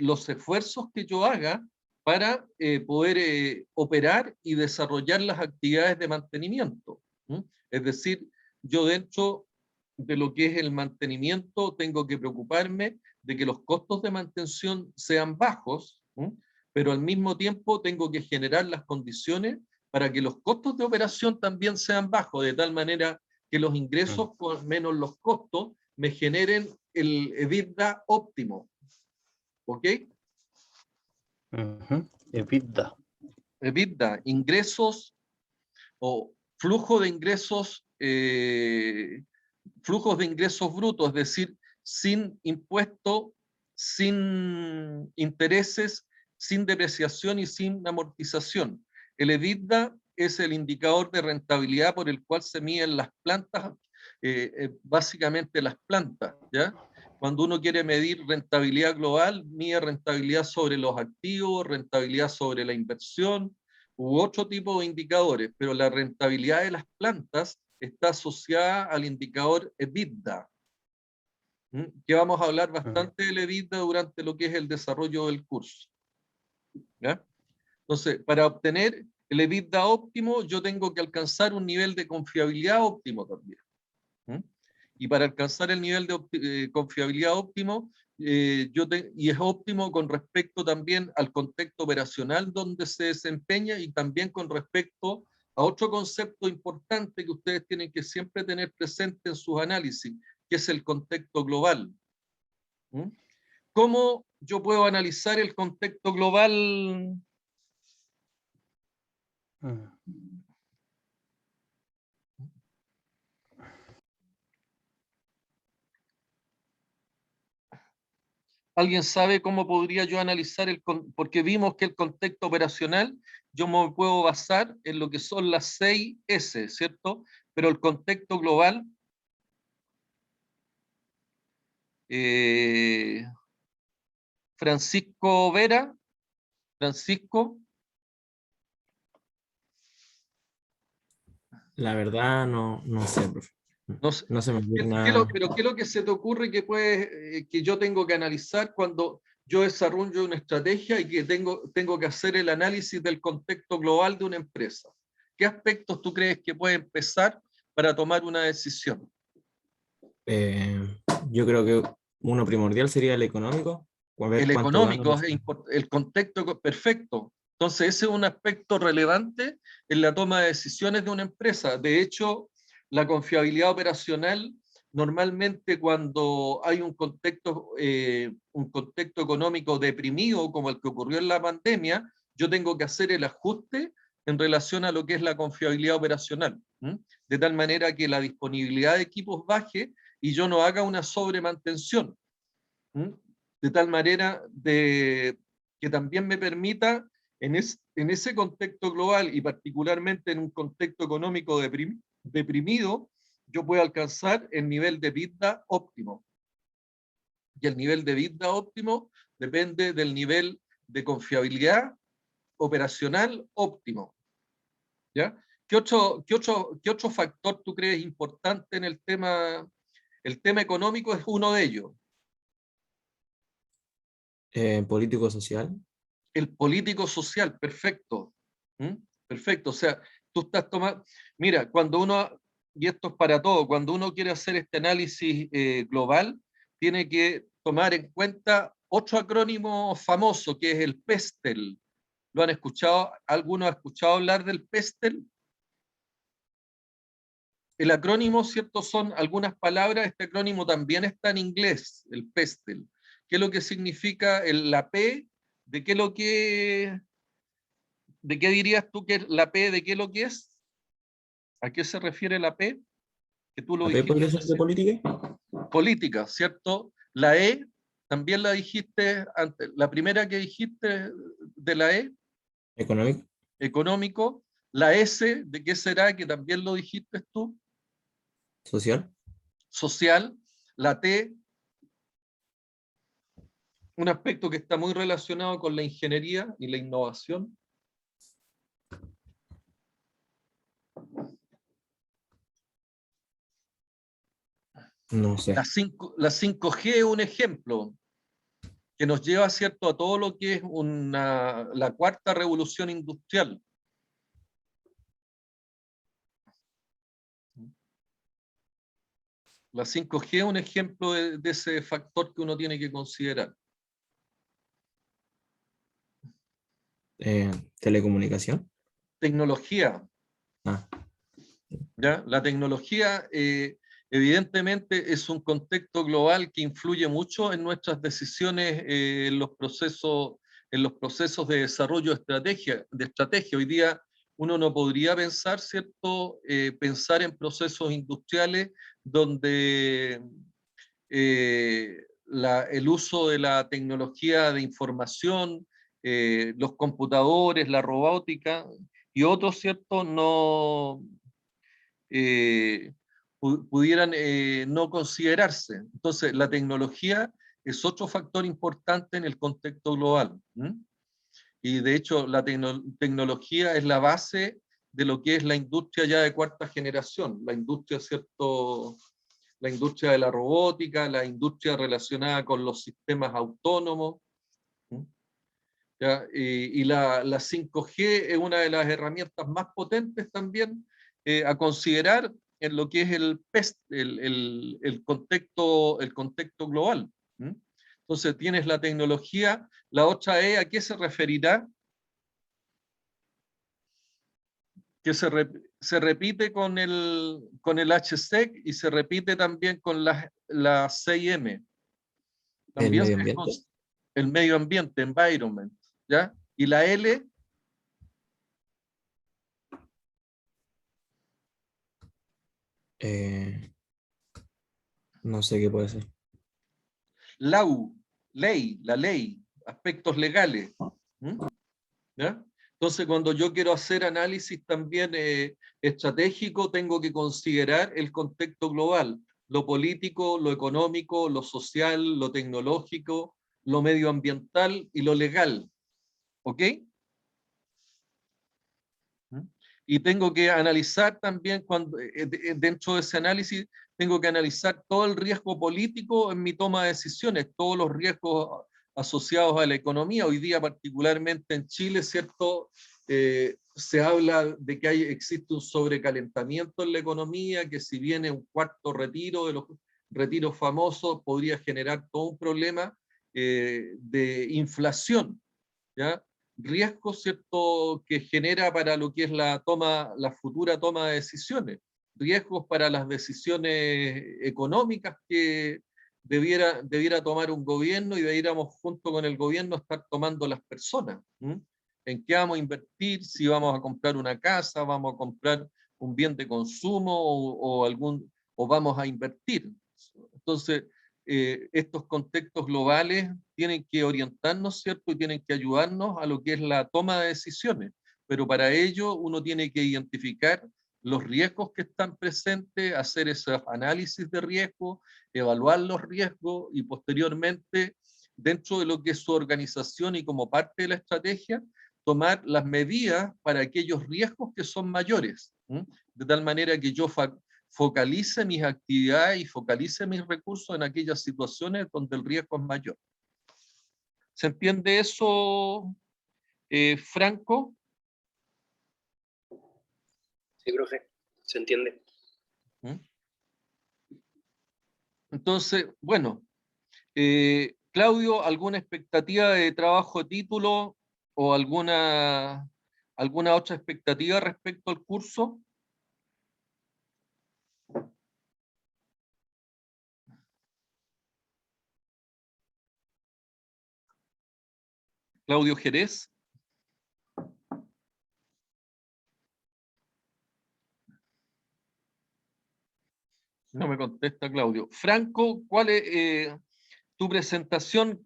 los esfuerzos que yo haga para poder operar y desarrollar las actividades de mantenimiento. Es decir, yo dentro de lo que es el mantenimiento tengo que preocuparme de que los costos de mantención sean bajos, pero al mismo tiempo tengo que generar las condiciones para que los costos de operación también sean bajos, de tal manera que los ingresos por menos los costos me generen el EBITDA óptimo. ¿Ok?
EBITDA.
EBITDA, ingresos o flujo de flujos de ingresos brutos, es decir, sin impuesto, sin intereses, sin depreciación y sin amortización. El EBITDA es el indicador de rentabilidad por el cual se miden las plantas, básicamente las plantas, ¿ya? Cuando uno quiere medir rentabilidad global, mide rentabilidad sobre los activos, rentabilidad sobre la inversión, u otro tipo de indicadores, pero la rentabilidad de las plantas está asociada al indicador EBITDA, que vamos a hablar bastante del EBITDA durante lo que es el desarrollo del curso, ¿ya? Entonces, para obtener el EBITDA óptimo, yo tengo que alcanzar un nivel de confiabilidad óptimo también. Y para alcanzar el nivel de confiabilidad óptimo, y es óptimo con respecto también al contexto operacional donde se desempeña y también con respecto a otro concepto importante que ustedes tienen que siempre tener presente en sus análisis, que es el contexto global. ¿Cómo yo puedo analizar el contexto global? ¿Alguien sabe cómo podría yo analizar porque vimos que el contexto operacional yo me puedo basar en lo que son las 6 S, ¿cierto? Pero el contexto global, Francisco Vera, Francisco.
La verdad no sé, profe.
No sé,
No se me viene nada.
pero ¿qué es lo que se te ocurre que yo tengo que analizar cuando yo desarrollo una estrategia y que tengo que hacer el análisis del contexto global de una empresa? ¿Qué aspectos tú crees que puede empezar para tomar una decisión?
Yo creo que uno primordial sería el económico. A ver
El
cuánto gano.
económico, el contexto, perfecto. Entonces, ese es un aspecto relevante en la toma de decisiones de una empresa. De hecho, la confiabilidad operacional, normalmente cuando hay un contexto económico deprimido, como el que ocurrió en la pandemia, yo tengo que hacer el ajuste en relación a lo que es la confiabilidad operacional, de tal manera que la disponibilidad de equipos baje y yo no haga una sobremantención. De tal manera que también me permita, en ese contexto global y particularmente en un contexto económico deprimido, yo pueda alcanzar el nivel de EBITDA óptimo. Y el nivel de EBITDA óptimo depende del nivel de confiabilidad operacional óptimo. ¿Ya? ¿Qué otro factor tú crees importante en el tema? El tema económico es uno de ellos.
Político social.
El político social, perfecto. Perfecto, o sea, tú estás tomando, mira, cuando uno, y esto es para todo, cuando uno quiere hacer este análisis global, tiene que tomar en cuenta otro acrónimo famoso, que es el PESTEL. ¿Lo han escuchado? ¿Alguno ha escuchado hablar del PESTEL? El acrónimo, ¿cierto? Son algunas palabras, este acrónimo también está en inglés, el PESTEL. ¿Qué es lo que significa la P? ¿De qué dirías tú que es la P? ¿De qué lo que es? ¿A qué se refiere la P? Que tú lo
¿La P
dijiste.
podría ser de política?
Política, ¿cierto? La E, también la dijiste antes. La primera que dijiste de la E,
Económico.
económico. La S, ¿de qué será? Que también lo dijiste tú.
Social.
Social. La T, un aspecto que está muy relacionado con la ingeniería y la innovación.
No sé.
La 5G es un ejemplo que nos lleva, ¿cierto?, a todo lo que es la cuarta revolución industrial. La 5G es un ejemplo de ese factor que uno tiene que considerar.
Telecomunicación.
Tecnología.
Ah.
¿Ya? La tecnología evidentemente es un contexto global que influye mucho en nuestras decisiones en los procesos de desarrollo de estrategia. Hoy día uno no podría pensar, ¿cierto? Pensar en procesos industriales donde el uso de la tecnología de información, los computadores, la robótica, y otros, ¿cierto?, no pudieran no considerarse. Entonces, la tecnología es otro factor importante en el contexto global. Y de hecho, la tecnología es la base de lo que es la industria ya de cuarta generación, la industria, ¿cierto?, la industria de la robótica, la industria relacionada con los sistemas autónomos. ¿Ya? Y la 5G es una de las herramientas más potentes también a considerar en lo que es el contexto global. Entonces tienes la tecnología, la otra E, ¿a qué se referirá? Que se repite con el HSEC y se repite también con la CIM.
¿El
También
medio ambiente?
el medio ambiente, environment, ¿ya? Y la L,
No sé qué puede ser.
la ley, aspectos legales. ¿Ya? Entonces, cuando yo quiero hacer análisis también estratégico, tengo que considerar el contexto global, lo político, lo económico, lo social, lo tecnológico, lo medioambiental y lo legal. ¿Ok? Y tengo que analizar también, dentro de ese análisis, tengo que analizar todo el riesgo político en mi toma de decisiones, todos los riesgos asociados a la economía. Hoy día, particularmente en Chile, ¿cierto? Se habla de que existe un sobrecalentamiento en la economía, que si viene un cuarto retiro de los retiros famosos, podría generar todo un problema de inflación, ¿ya? Riesgo, ¿cierto?, que genera para lo que es la futura toma de decisiones, riesgos para las decisiones económicas que debiera tomar un gobierno y debiéramos junto con el gobierno estar tomando las personas. ¿En qué vamos a invertir? Si vamos a comprar una casa, vamos a comprar un bien de consumo o vamos a invertir. Entonces, estos contextos globales tienen que orientarnos, ¿cierto? Y tienen que ayudarnos a lo que es la toma de decisiones. Pero para ello uno tiene que identificar los riesgos que están presentes, hacer esos análisis de riesgo, evaluar los riesgos y posteriormente, dentro de lo que es su organización y como parte de la estrategia, tomar las medidas para aquellos riesgos que son mayores, de tal manera que yo focalice mis actividades y focalice mis recursos en aquellas situaciones donde el riesgo es mayor. ¿Se entiende eso, Franco?
Sí, profe, se entiende.
Entonces, bueno, Claudio, ¿alguna expectativa de trabajo de título o alguna otra expectativa respecto al curso? Claudio Jerez. No me contesta Claudio. Franco, ¿cuál es tu presentación?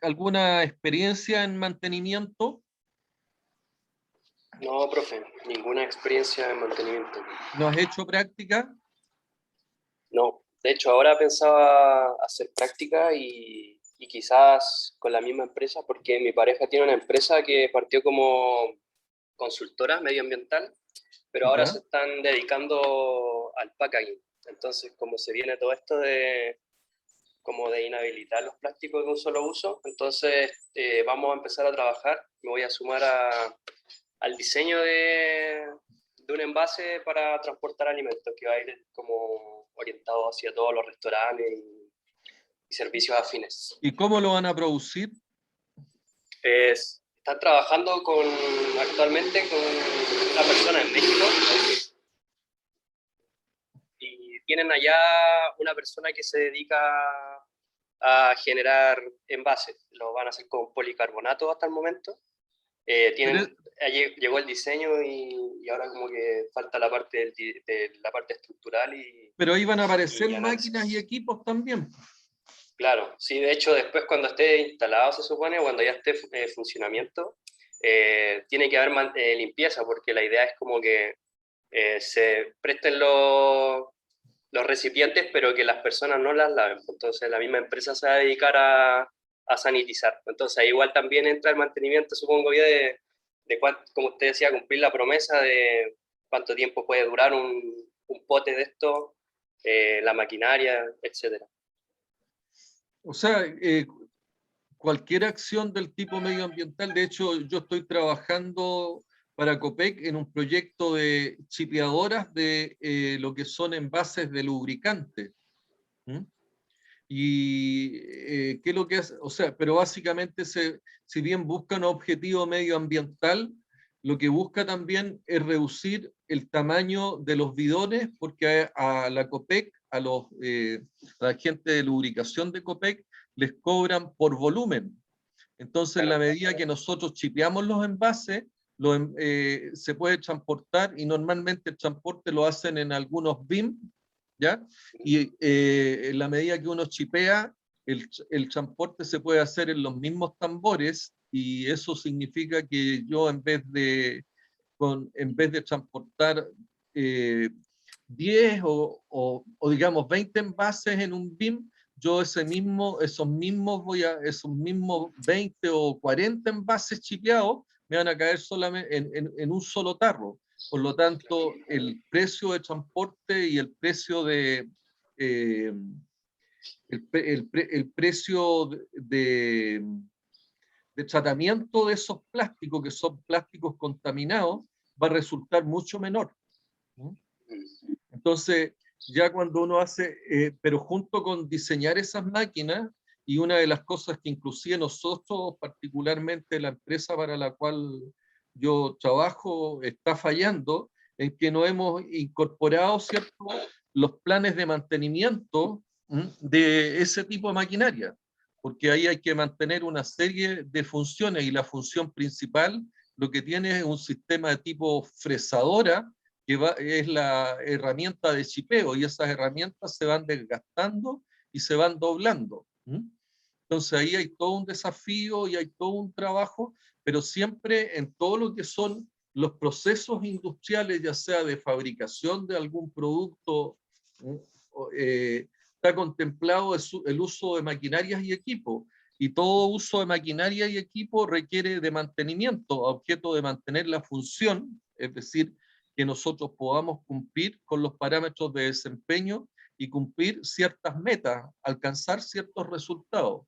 ¿Alguna experiencia en mantenimiento?
No, profe, ninguna experiencia en mantenimiento.
¿No has hecho práctica?
No, de hecho ahora pensaba hacer práctica y quizás con la misma empresa, porque mi pareja tiene una empresa que partió como consultora medioambiental, pero ahora
¿Ya?
se están dedicando al packaging. Entonces, como se viene todo esto de inhabilitar los plásticos de un solo uso, entonces vamos a empezar a trabajar. Me voy a sumar al diseño de un envase para transportar alimentos que va a ir como orientado hacia todos los restaurantes y servicios afines.
¿Y cómo lo van a producir?
Están trabajando actualmente con una persona en México y tienen allá una persona que se dedica a generar envases. Lo van a hacer con policarbonato hasta el momento. Llegó el diseño y ahora como que falta la parte la parte estructural.
Pero ahí van a aparecer
y
máquinas y equipos también.
Claro, sí, de hecho después cuando esté instalado se supone, cuando ya esté en funcionamiento, tiene que haber limpieza, porque la idea es como que se presten los recipientes, pero que las personas no las laven. Entonces la misma empresa se va a dedicar a sanitizar. Entonces ahí igual también entra el mantenimiento, supongo yo, de cuánto, como usted decía, cumplir la promesa de cuánto tiempo puede durar un pote de esto, la maquinaria, etc.
O sea, cualquier acción del tipo medioambiental, de hecho yo estoy trabajando para Copec en un proyecto de chipeadoras de lo que son envases de lubricante. ¿Mm? Y qué es lo que hace, o sea, pero básicamente si bien busca un objetivo medioambiental, lo que busca también es reducir el tamaño de los bidones, porque a la Copec, a la gente de lubricación de Copec, les cobran por volumen. Entonces, en la medida que nosotros chipeamos los envases, se puede transportar, y normalmente el transporte lo hacen en algunos BIM, ¿ya? Y en la medida que uno chipea, el transporte se puede hacer en los mismos tambores, y eso significa que yo en vez de transportar 10 o digamos 20 envases en un BIM, yo esos mismos 20 o 40 envases chipeados me van a caer solamente en un solo tarro. Por lo tanto, el precio de transporte y el precio de el precio de tratamiento de esos plásticos, que son plásticos contaminados, va a resultar mucho menor. Entonces, ya cuando uno hace, pero junto con diseñar esas máquinas, y una de las cosas que inclusive nosotros, particularmente la empresa para la cual yo trabajo, está fallando, en que no hemos incorporado, ¿cierto?, los planes de mantenimiento de ese tipo de maquinaria, porque ahí hay que mantener una serie de funciones, y la función principal lo que tiene es un sistema de tipo fresadora, que es la herramienta de chipeo, y esas herramientas se van desgastando y se van doblando. Entonces ahí hay todo un desafío y hay todo un trabajo, pero siempre en todo lo que son los procesos industriales, ya sea de fabricación de algún producto, está contemplado el uso de maquinarias y equipos, y todo uso de maquinaria y equipo requiere de mantenimiento, a objeto de mantener la función, es decir, que nosotros podamos cumplir con los parámetros de desempeño y cumplir ciertas metas, alcanzar ciertos resultados.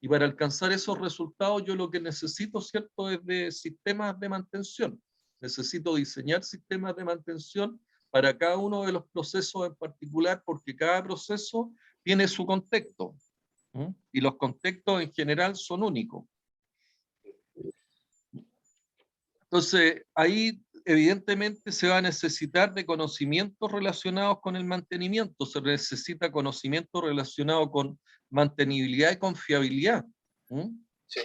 Y para alcanzar esos resultados, yo lo que necesito, ¿cierto?, es de sistemas de mantención. Necesito diseñar sistemas de mantención para cada uno de los procesos en particular, porque cada proceso tiene su contexto. Y los contextos en general son únicos. Entonces, ahí evidentemente se va a necesitar de conocimientos relacionados con el mantenimiento, se necesita conocimiento relacionado con mantenibilidad y confiabilidad.
Sí.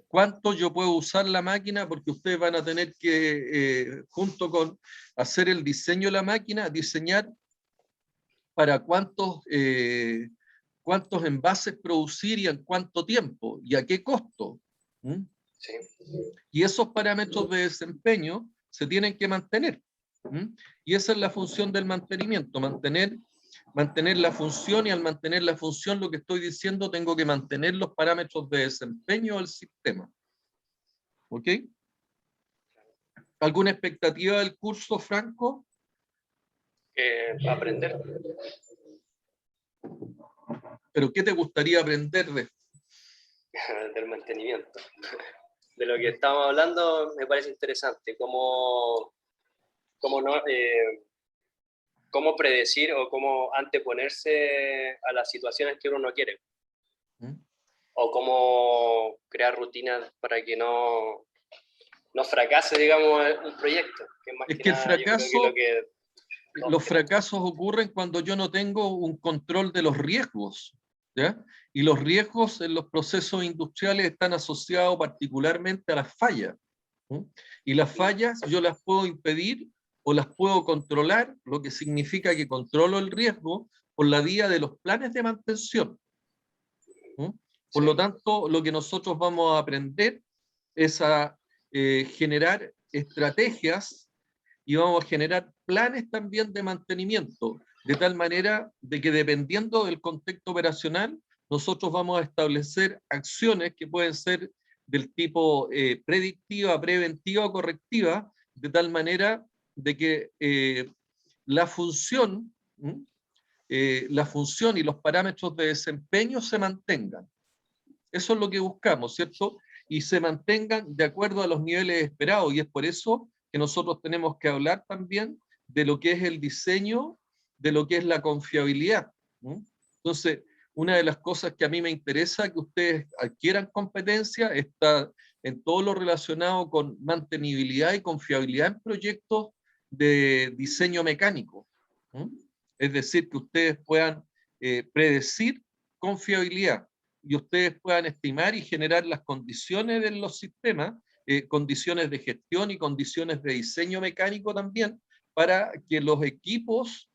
¿Cuánto yo puedo usar la máquina? Porque ustedes van a tener que, junto con hacer el diseño de la máquina, diseñar para cuántos envases producir y en cuánto tiempo y a qué costo.
Sí.
Y esos parámetros de desempeño se tienen que mantener. Y esa es la función del mantenimiento, mantener la función, y al mantener la función, lo que estoy diciendo, tengo que mantener los parámetros de desempeño del sistema. ¿Ok? ¿Alguna expectativa del curso, Franco?
Aprender.
¿Pero qué te gustaría aprender
Del mantenimiento. De lo que estamos hablando me parece interesante, cómo predecir o cómo anteponerse a las situaciones que uno no quiere. O cómo crear rutinas para que no fracase, digamos, un proyecto. Que más
Es
que
que el
nada,
fracaso, los
que
fracasos ocurren cuando yo no tengo un control de los riesgos, ¿ya? Y los riesgos en los procesos industriales están asociados particularmente a las fallas. Y las fallas yo las puedo impedir o las puedo controlar, lo que significa que controlo el riesgo por la vía de los planes de mantención. Por lo tanto, lo que nosotros vamos a aprender es a generar estrategias y vamos a generar planes también de mantenimiento, de tal manera de que dependiendo del contexto operacional, nosotros vamos a establecer acciones que pueden ser del tipo predictiva, preventiva o correctiva, de tal manera de que la función y los parámetros de desempeño se mantengan. Eso es lo que buscamos, ¿cierto? Y se mantengan de acuerdo a los niveles esperados, y es por eso que nosotros tenemos que hablar también de lo que es el diseño, de lo que es la confiabilidad. Entonces, una de las cosas que a mí me interesa que ustedes adquieran competencia está en todo lo relacionado con mantenibilidad y confiabilidad en proyectos de diseño mecánico. Es decir, que ustedes puedan predecir confiabilidad y ustedes puedan estimar y generar las condiciones de los sistemas, condiciones de gestión y condiciones de diseño mecánico también, para que los equipos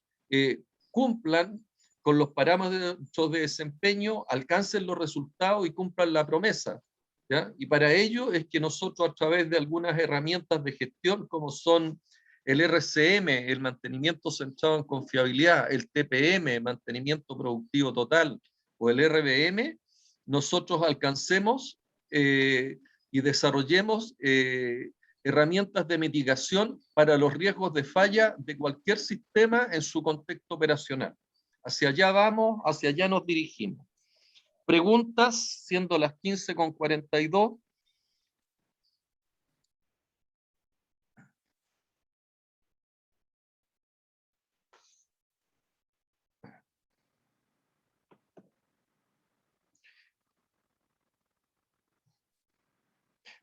cumplan con los parámetros de desempeño, alcancen los resultados y cumplan la promesa, ¿ya? Y para ello es que nosotros, a través de algunas herramientas de gestión, como son el RCM, el mantenimiento centrado en confiabilidad, el TPM, mantenimiento productivo total, o el RBM, nosotros alcancemos y desarrollemos herramientas de mitigación para los riesgos de falla de cualquier sistema en su contexto operacional. Hacia allá vamos, hacia allá nos dirigimos. Preguntas, siendo las 15:42.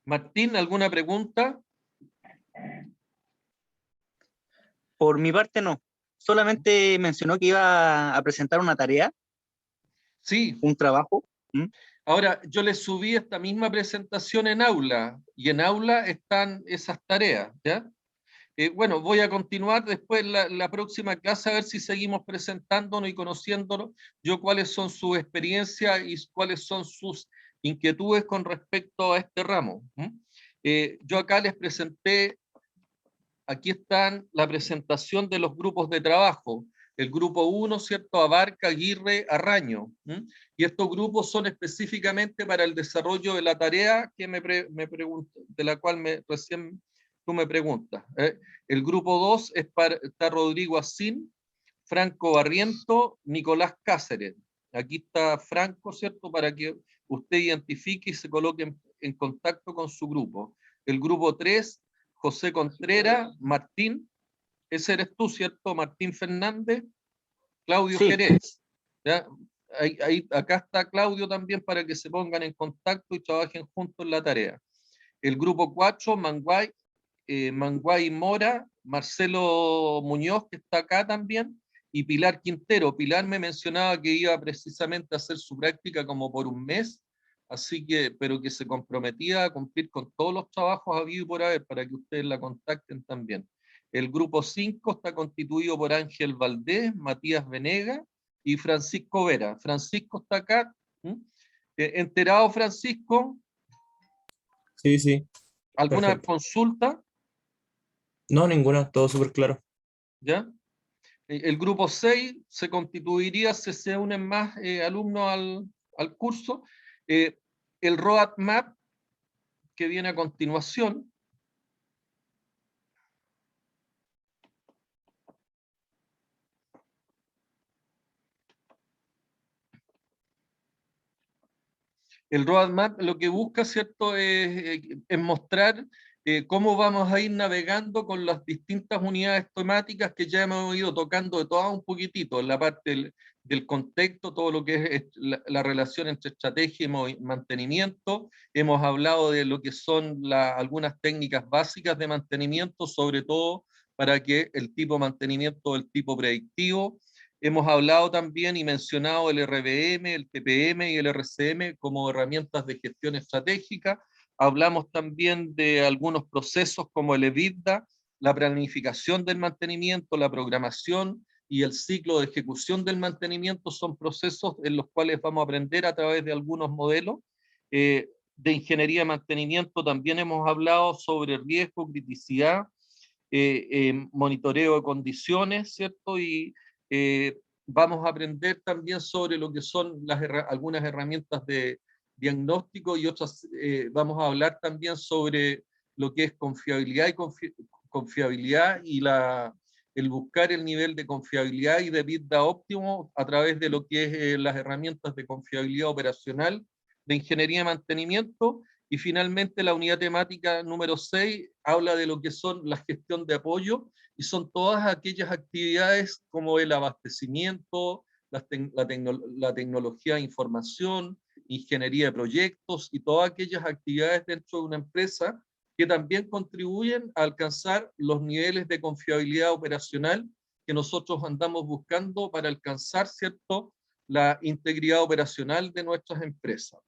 Martín, ¿alguna pregunta?
Por mi parte no. Solamente mencionó que iba a presentar una tarea,
Sí.
un trabajo.
Ahora, yo les subí esta misma presentación en Aula, y en Aula están esas tareas, ¿ya? Bueno, voy a continuar después la próxima clase a ver si seguimos presentándonos y conociéndonos, yo cuáles son sus experiencias y cuáles son sus inquietudes con respecto a este ramo. Yo acá les presenté, aquí están la presentación de los grupos de trabajo. El grupo 1, ¿cierto?, Abarca, Aguirre, Arraño. Y estos grupos son específicamente para el desarrollo de la tarea que me pregunto, de la cual recién tú me preguntas. El grupo 2 está Rodrigo Asín, Franco Barriento, Nicolás Cáceres. Aquí está Franco, ¿cierto?, para que usted identifique y se coloque en contacto con su grupo. El grupo 3, José Contreras, Martín, ese eres tú, ¿cierto? Martín Fernández, Claudio
Sí.
Jerez. ¿Ya? Acá está Claudio también para que se pongan en contacto y trabajen juntos en la tarea. El grupo 4, Manguay Mora, Marcelo Muñoz, que está acá también, y Pilar Quintero. Pilar me mencionaba que iba precisamente a hacer su práctica como por un mes, así que, pero que se comprometía a cumplir con todos los trabajos habidos por haber, para que ustedes la contacten también. El grupo 5 está constituido por Ángel Valdés, Matías Venega y Francisco Vera. Francisco está acá. ¿Enterado, Francisco?
Sí, sí.
¿Alguna
Perfecto.
consulta?
No, ninguna, todo súper claro.
¿Ya? El grupo 6 se constituiría si se unen más alumnos al curso. El roadmap que viene a continuación. El roadmap lo que busca, ¿cierto?, es mostrar cómo vamos a ir navegando con las distintas unidades temáticas que ya hemos ido tocando de todas un poquitito, en la parte del contexto, todo lo que es la relación entre estrategia y mantenimiento. Hemos hablado de lo que son algunas técnicas básicas de mantenimiento, sobre todo para que el tipo de mantenimiento del tipo predictivo. Hemos hablado también y mencionado el RBM, el TPM y el RCM como herramientas de gestión estratégica. Hablamos también de algunos procesos como el EBITDA, la planificación del mantenimiento, la programación y el ciclo de ejecución del mantenimiento. Son procesos en los cuales vamos a aprender a través de algunos modelos. de ingeniería de mantenimiento también hemos hablado sobre riesgo, criticidad, monitoreo de condiciones, ¿cierto? Y vamos a aprender también sobre lo que son algunas herramientas de diagnóstico y otras, vamos a hablar también sobre lo que es confiabilidad y el buscar el nivel de confiabilidad y de bit-da óptimo a través de lo que es las herramientas de confiabilidad operacional, de ingeniería de mantenimiento. Y finalmente la unidad temática número 6 habla de lo que son la gestión de apoyo, y son todas aquellas actividades como el abastecimiento, la tecnología de información, ingeniería de proyectos y todas aquellas actividades dentro de una empresa que también contribuyen a alcanzar los niveles de confiabilidad operacional que nosotros andamos buscando para alcanzar, ¿cierto?, la integridad operacional de nuestras empresas.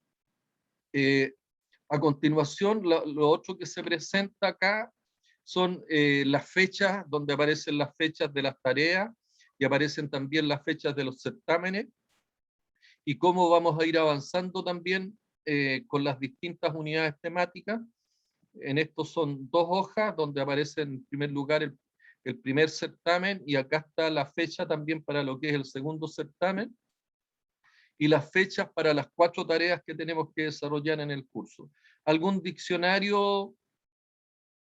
A continuación, lo otro que se presenta acá son las fechas, donde aparecen las fechas de las tareas y aparecen también las fechas de los certámenes, y cómo vamos a ir avanzando también con las distintas unidades temáticas. En estos son 2 hojas donde aparece en primer lugar el primer certamen, y acá está la fecha también para lo que es el segundo certamen, y las fechas para las 4 tareas que tenemos que desarrollar en el curso. Algún diccionario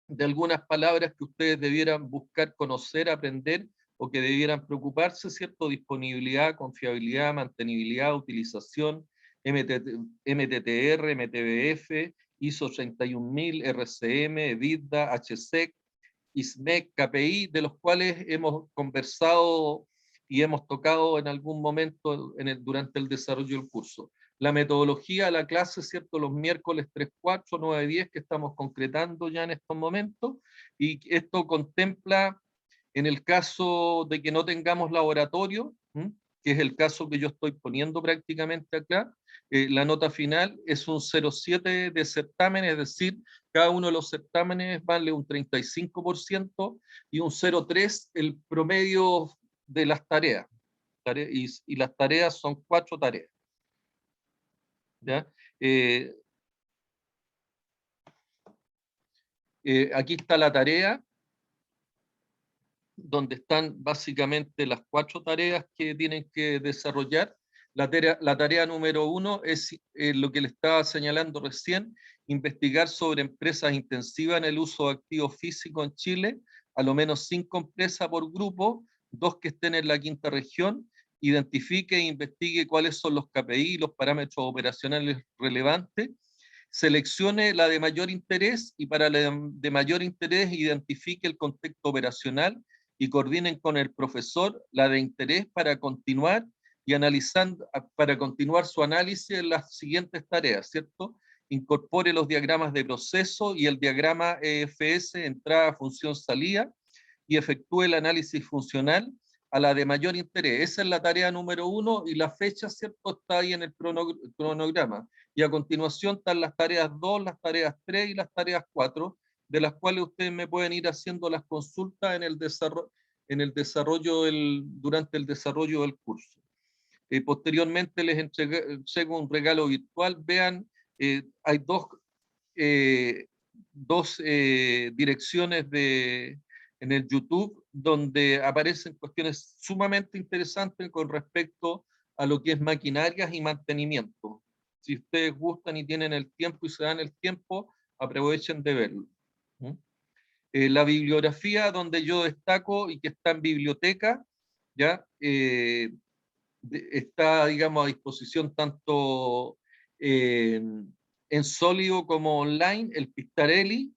de algunas palabras que ustedes debieran buscar, conocer, aprender, o que debieran preocuparse, ¿cierto? Disponibilidad, confiabilidad, mantenibilidad, utilización, MTTR, MTBF, ISO 31000, RCM, EBITDA, HSEC, ISMEC, KPI, de los cuales hemos conversado y hemos tocado en algún momento durante el desarrollo del curso. La metodología, la clase, ¿cierto? Los miércoles 3, 4, 9, 10, que estamos concretando ya en estos momentos, y esto contempla, en el caso de que no tengamos laboratorio, que es el caso que yo estoy poniendo prácticamente acá, la nota final es un 0,7 de certamen, es decir, cada uno de los certámenes vale un 35%, y un 0,3 el promedio de las tareas. Y las tareas son 4 tareas. ¿Ya? Aquí está la tarea, donde están básicamente las 4 tareas que tienen que desarrollar. La tarea número 1 es lo que le estaba señalando recién: investigar sobre empresas intensivas en el uso de activos físicos en Chile, a lo menos 5 empresas por grupo, 2 que estén en la 5ª región. Identifique e investigue cuáles son los KPI y los parámetros operacionales relevantes. Seleccione la de mayor interés, y para la de mayor interés identifique el contexto operacional y coordinen con el profesor la de interés para continuar su análisis en las siguientes tareas, ¿cierto? Incorpore los diagramas de proceso y el diagrama EFS, entrada, función, salida, y efectúe el análisis funcional a la de mayor interés. Esa es la tarea número 1, y la fecha, ¿cierto?, está ahí en el cronograma. Y a continuación están las tareas 2, las tareas 3 y las tareas 4, de las cuales ustedes me pueden ir haciendo las consultas durante el desarrollo del curso. Posteriormente les entrego un regalo virtual. Vean, hay dos direcciones en el YouTube donde aparecen cuestiones sumamente interesantes con respecto a lo que es maquinarias y mantenimiento. Si ustedes gustan y tienen el tiempo y se dan el tiempo, aprovechen de verlo. La bibliografía donde yo destaco y que está en biblioteca, ¿ya? Está, digamos, a disposición tanto en sólido como online, el Pistarelli,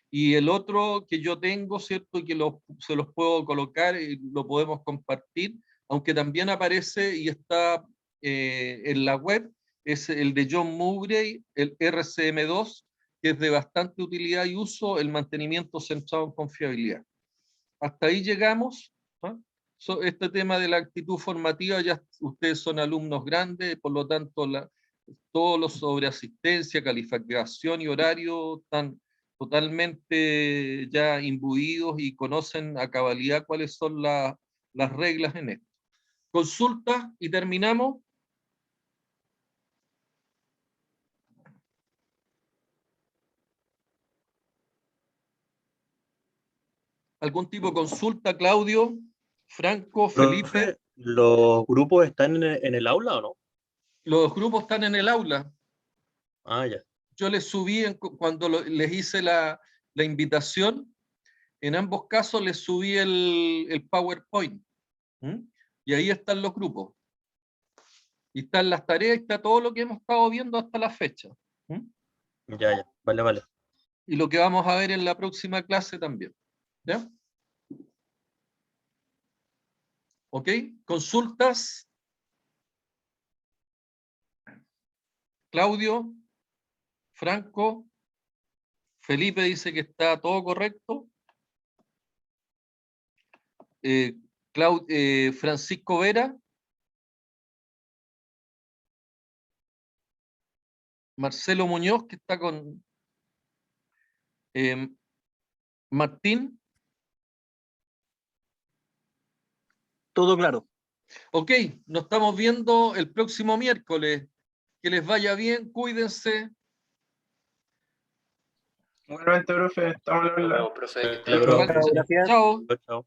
y el otro que yo tengo, ¿cierto?, y que se los puedo colocar y lo podemos compartir, aunque también aparece y está en la web, es el de John Mowbray, el RCM2, que es de bastante utilidad y uso, el mantenimiento centrado en confiabilidad. Hasta ahí llegamos. Este tema de la actitud formativa, ya ustedes son alumnos grandes, por lo tanto todos los sobre asistencia, calificación y horario están totalmente ya imbuidos y conocen a cabalidad cuáles son las reglas en esto. Consulta y terminamos. ¿Algún tipo de consulta, Claudio, Franco, Felipe?
Profe, ¿los grupos están en el aula o no?
Los grupos están en el aula.
Ah, ya.
Yo les subí cuando les hice la invitación, en ambos casos les subí el PowerPoint. ¿Mm? Y ahí están los grupos. Y están las tareas, y está todo lo que hemos estado viendo hasta la fecha. ¿Mm?
Ya, ya. Vale, vale.
Y lo que vamos a ver en la próxima clase también. ¿Ya? ¿Ok? ¿Consultas? Claudio, Franco, Felipe dice que está todo correcto. Francisco Vera. Marcelo Muñoz, que está con Martín.
Todo claro.
Ok, nos estamos viendo el próximo miércoles. Que les vaya bien, cuídense.
Igualmente, profe, estamos
Nos
hablando.
vemos, profe, que esté
Chao,
bien.
profe.
Gracias.
Chao.
Chao, chao.